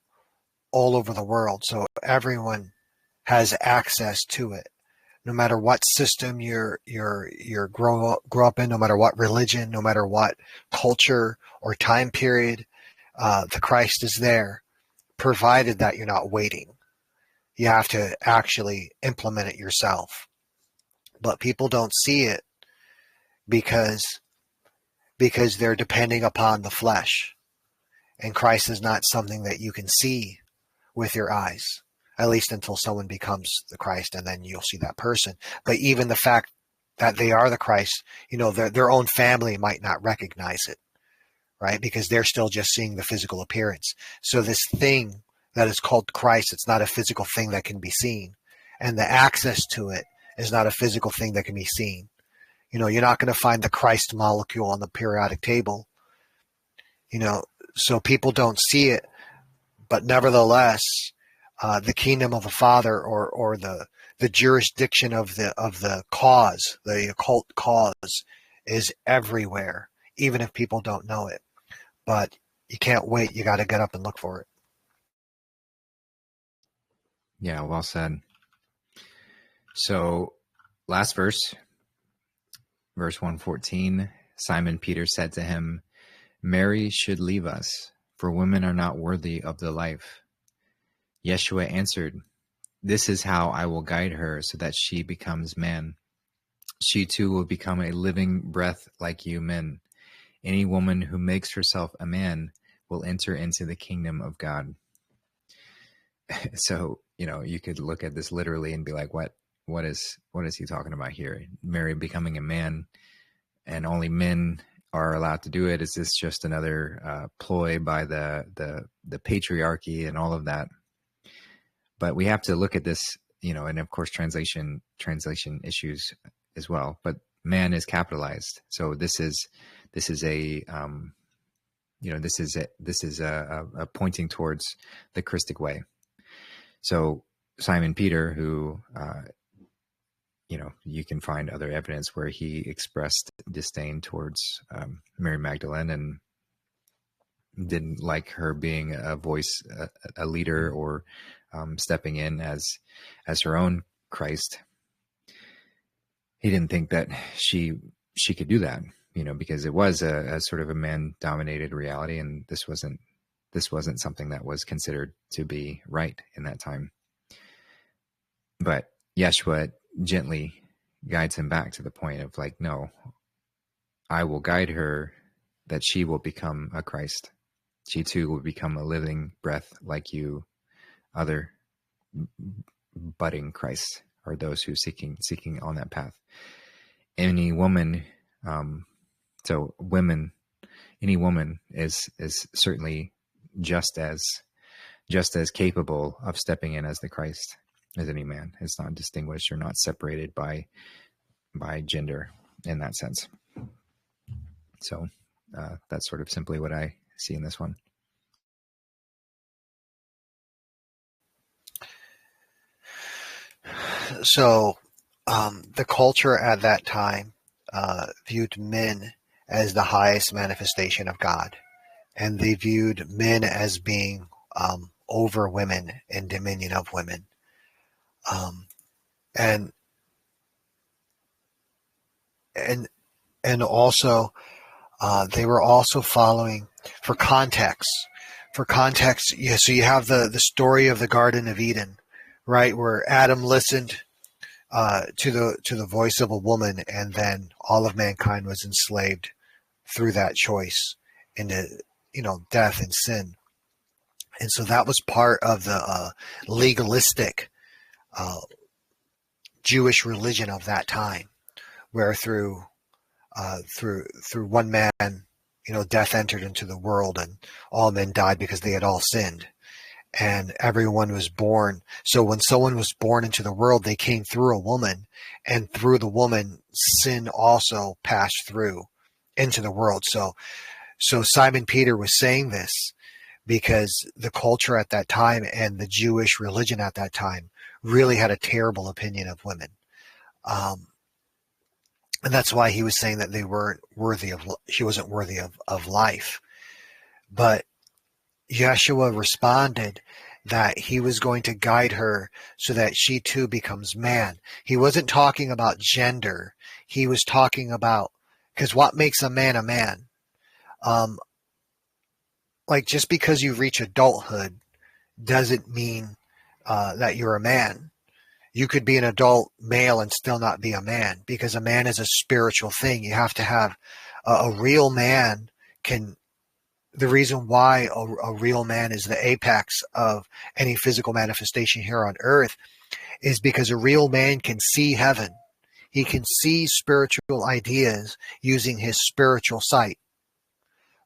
all over the world. So everyone has access to it. No matter what system you're grow up in, no matter what religion, no matter what culture or time period, the Christ is there, provided that you're not waiting. You have to actually implement it yourself. But people don't see it because they're depending upon the flesh. And Christ is not something that you can see with your eyes, at least until someone becomes the Christ, and then you'll see that person. But even the fact that they are the Christ, their own family might not recognize it, right? Because they're still just seeing the physical appearance. So this thing that is called Christ, it's not a physical thing that can be seen. And the access to it is not a physical thing that can be seen. You're not going to find the Christ molecule on the periodic table, so people don't see it. But nevertheless, the kingdom of the Father, or the jurisdiction of the cause, the occult cause, is everywhere, even if people don't know it. But you can't wait. You got to get up and look for it. Yeah, well said. So last verse 114, Simon Peter said to him, Mary should leave us, for women are not worthy of the life. Yeshua answered, this is how I will guide her so that she becomes man. She too will become a living breath like you men. Any woman who makes herself a man will enter into the kingdom of God. So, you could look at this literally and be like, what is he talking about here? Mary becoming a man, and only men are allowed to do it? Is this just another ploy by the patriarchy and all of that? But we have to look at this, and of course translation issues as well. But man is capitalized, so this is a a pointing towards the Christic way. So Simon Peter, who you can find other evidence where he expressed disdain towards Mary Magdalene and didn't like her being a voice, a leader, or stepping in as her own Christ. He didn't think that she could do that, because it was a sort of a man-dominated reality, and this wasn't something that was considered to be right in that time. But Yeshua gently guides him back to the point of like, no, I will guide her that she will become a Christ. She too will become a living breath like you, other budding Christ, or those who seeking on that path. Any woman, any woman is certainly just as capable of stepping in as the Christ as any man. It's not distinguished or not separated by gender in that sense. So that's sort of simply what I see in this one. So the culture at that time viewed men as the highest manifestation of God, and they viewed men as being over women and dominion of women. And also they were also following for context. Yeah, so you have the story of the Garden of Eden, right, where Adam listened to the voice of a woman, and then all of mankind was enslaved through that choice into death and sin. And so that was part of the legalistic Jewish religion of that time, where through one man, death entered into the world, and all men died because they had all sinned, and everyone was born. So when someone was born into the world, they came through a woman, and through the woman, sin also passed through into the world. So Simon Peter was saying this because the culture at that time and the Jewish religion at that time really had a terrible opinion of women. And that's why he was saying that she wasn't worthy of life. But Yeshua responded that he was going to guide her so that she too becomes man. He wasn't talking about gender. He was talking about, because what makes a man a man? Like, just because you reach adulthood doesn't mean that you're a man. You could be an adult male and still not be a man, because a man is a spiritual thing. You have to have a real man the reason why a real man is the apex of any physical manifestation here on earth is because a real man can see heaven. He can see spiritual ideas using his spiritual sight.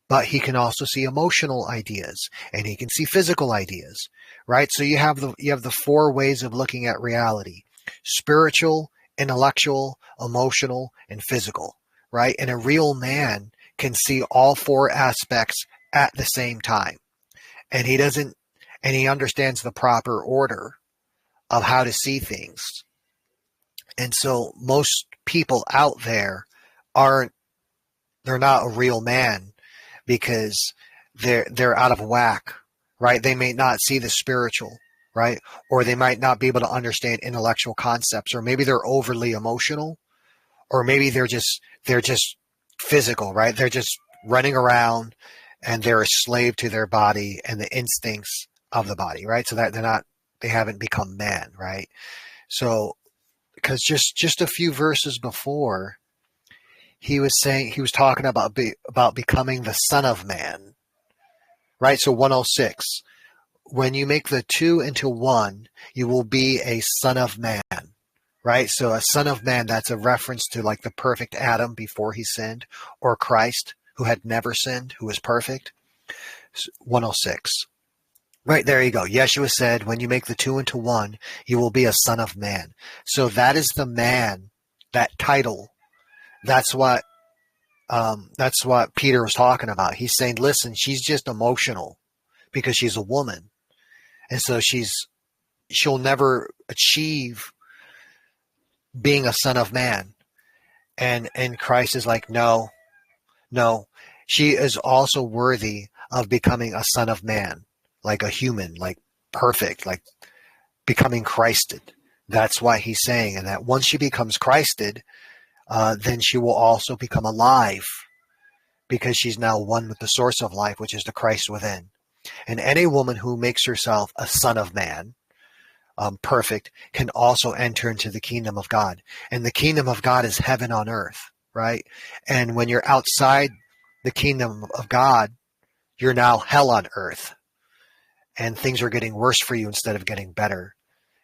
But he can also see emotional ideas, and he can see physical ideas, right? So you have the four ways of looking at reality: spiritual, intellectual, emotional, and physical, right? And a real man can see all four aspects at the same time. And he understands the proper order of how to see things. And so most people out there they're not a real man, because they're out of whack, right? They may not see the spiritual, right? Or they might not be able to understand intellectual concepts, or maybe they're overly emotional, or maybe they're just physical, right? They're just running around and they're a slave to their body and the instincts of the body, right? So that they haven't become man, right? So, because just a few verses before, he was talking about becoming the Son of Man, right? So 106, when you make the two into one, you will be a son of man, right? So a son of man, that's a reference to like the perfect Adam before he sinned, or Christ, who had never sinned, who was perfect. 106. Right, there you go. Yeshua said, when you make the two into one, you will be a son of man. So that is the man, that title. That's what Peter was talking about. He's saying, listen, she's just emotional because she's a woman. And so she'll never achieve being a son of man. And Christ is like, no, she is also worthy of becoming a son of man, like a human, like perfect, like becoming Christed. That's why he's saying, and that once she becomes Christed, then she will also become alive, because she's now one with the source of life, which is the Christ within. And any woman who makes herself a son of man, perfect, can also enter into the kingdom of God. And the kingdom of God is heaven on earth, right? And when you're outside the kingdom of God, you're now hell on earth. And things are getting worse for you instead of getting better.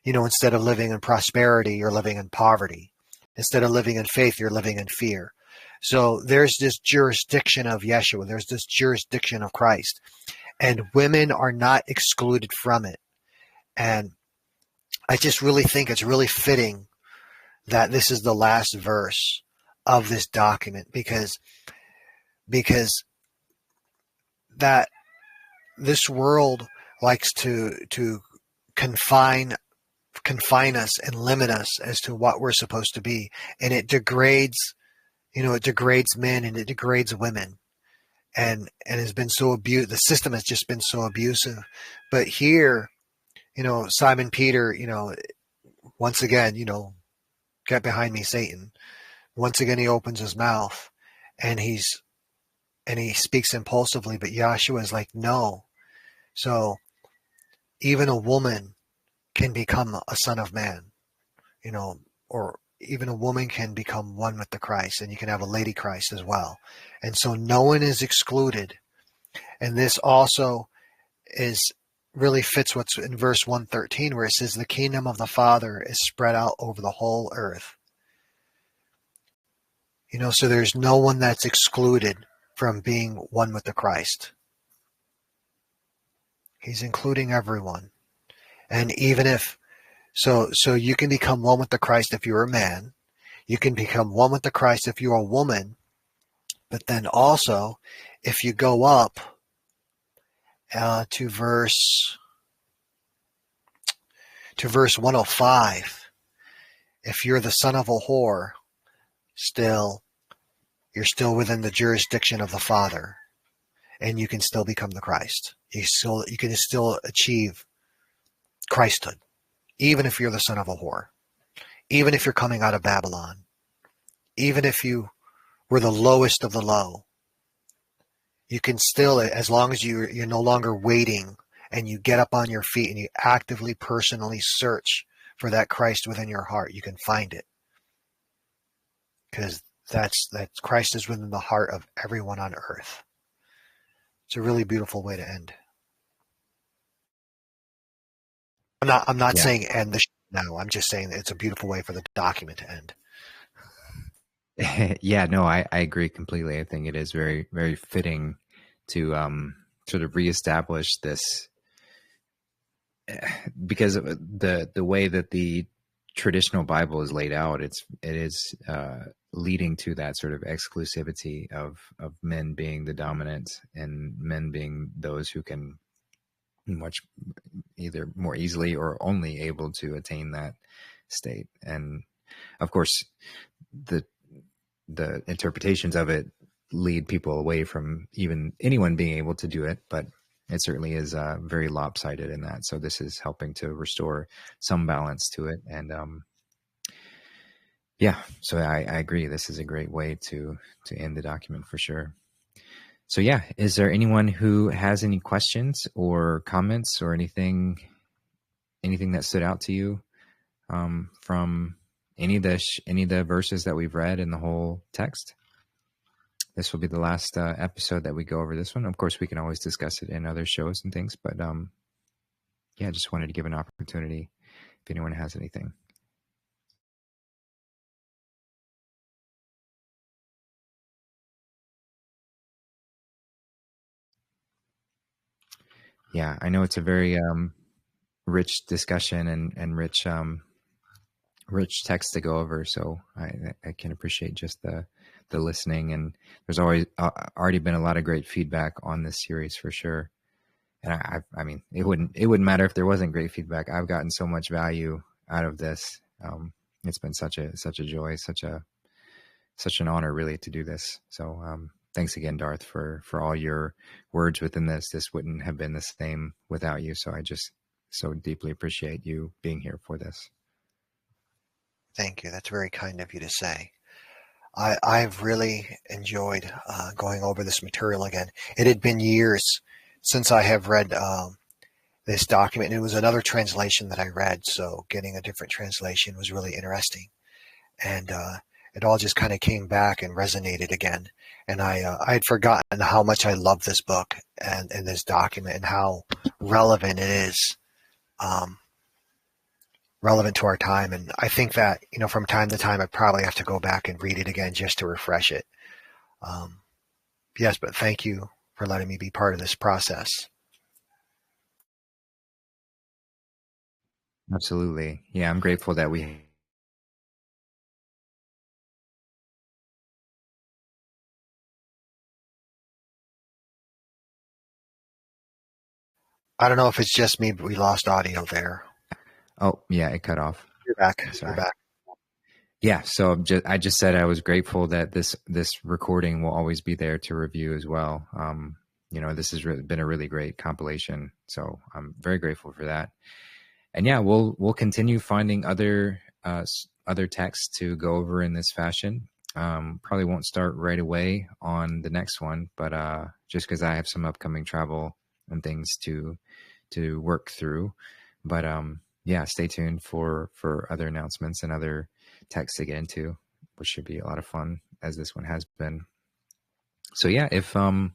Instead of living in prosperity, you're living in poverty. Instead of living in faith, you're living in fear. So there's this jurisdiction of Yeshua. There's this jurisdiction of Christ. And women are not excluded from it. And I just really think it's really fitting that this is the last verse of this document, because that this world likes to confine us and limit us as to what we're supposed to be, and it degrades men and it degrades women, and has been so abused. The system has just been so abusive. But here, Simon Peter, once again, get behind me, Satan. Once again, he opens his mouth and he speaks impulsively, but Yahshua is like, no. So even a woman can become a son of man, or even a woman can become one with the Christ, and you can have a lady Christ as well. And so no one is excluded. And this also really fits what's in verse 113, where it says the kingdom of the Father is spread out over the whole earth. So there's no one that's excluded from being one with the Christ. He's including everyone. And even if, so you can become one with the Christ if you're a man. You can become one with the Christ if you're a woman. But then also, if you go up to verse 105, if you're the son of a whore, you're still within the jurisdiction of the Father, and you can still become the Christ. You can still achieve Christhood, even if you're the son of a whore, even if you're coming out of Babylon, even if you were the lowest of the low. You can still, as long as you're no longer waiting, and you get up on your feet and you actively, personally search for that Christ within your heart, you can find it. Because that Christ is within the heart of everyone on earth. It's a really beautiful way to end. I'm not saying end the show now. I'm just saying that it's a beautiful way for the document to end. Yeah, no, I agree completely. I think it is very, very fitting to sort of reestablish this, because of the way that the traditional Bible is laid out. It is leading to that sort of exclusivity of men being the dominant and men being those who can much either more easily or only able to attain that state. And of course, the interpretations of it lead people away from even anyone being able to do it, but it certainly is very lopsided in that. So this is helping to restore some balance to it. And yeah, so I agree. This is a great way to end the document for sure. So yeah, is there anyone who has any questions or comments or anything that stood out to you from any of the verses that we've read in the whole text? This will be the last episode that we go over this one. Of course, we can always discuss it in other shows and things, but yeah, just wanted to give an opportunity if anyone has anything. Yeah, I know it's a very rich discussion and rich text to go over. So I can appreciate just the listening, and there's always already been a lot of great feedback on this series for sure. And I mean, it wouldn't matter if there wasn't great feedback. I've gotten so much value out of this. It's been such a joy, such an honor really to do this. So thanks again, Darth, for all your words within this. This wouldn't have been the same without you. So I just so deeply appreciate you being here for this. Thank you. That's very kind of you to say. I've really enjoyed going over this material again. It had been years since I have read this document. It was another translation that I read, so getting a different translation was really interesting. And it all just kind of came back and resonated again. And I had forgotten how much I love this book and this document and how relevant it is. Relevant to our time. And I think that, from time to time, I probably have to go back and read it again just to refresh it. Yes, but thank you for letting me be part of this process. Absolutely. Yeah, I'm grateful that we I don't know if it's just me, but we lost audio there. Oh, yeah, it cut off. You're back. Sorry. You're back. Yeah, so I just said I was grateful that this recording will always be there to review as well. This has been a really great compilation, so I'm very grateful for that. And yeah, we'll continue finding other texts to go over in this fashion. Probably won't start right away on the next one, but just because I have some upcoming travel and things to work through. But yeah, stay tuned for other announcements and other texts to get into, which should be a lot of fun, as this one has been. So yeah, if no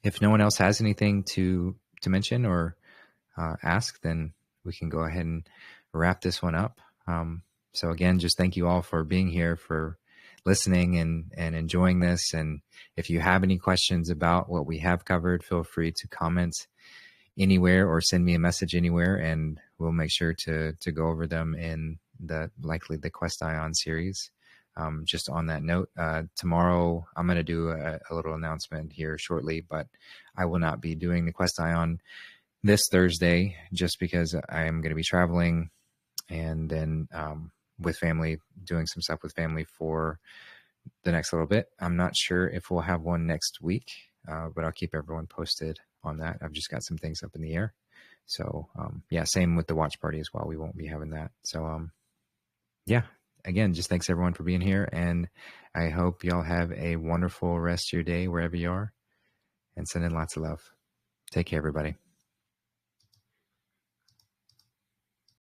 one else has anything to mention or ask, then we can go ahead and wrap this one up. So again, just thank you all for being here, for listening and enjoying this. And if you have any questions about what we have covered, feel free to comment anywhere or send me a message anywhere, and we'll make sure to go over them in the Quest Ion series. Just on that note, tomorrow I'm going to do a little announcement here shortly, but I will not be doing the Quest Ion this Thursday just because I am going to be traveling and then with family, doing some stuff with family for the next little bit. I'm not sure if we'll have one next week, but I'll keep everyone posted on that. I've just got some things up in the air. So yeah, same with the watch party as well. We won't be having that. So yeah, again, just thanks everyone for being here. And I hope y'all have a wonderful rest of your day wherever you are, and send in lots of love. Take care, everybody.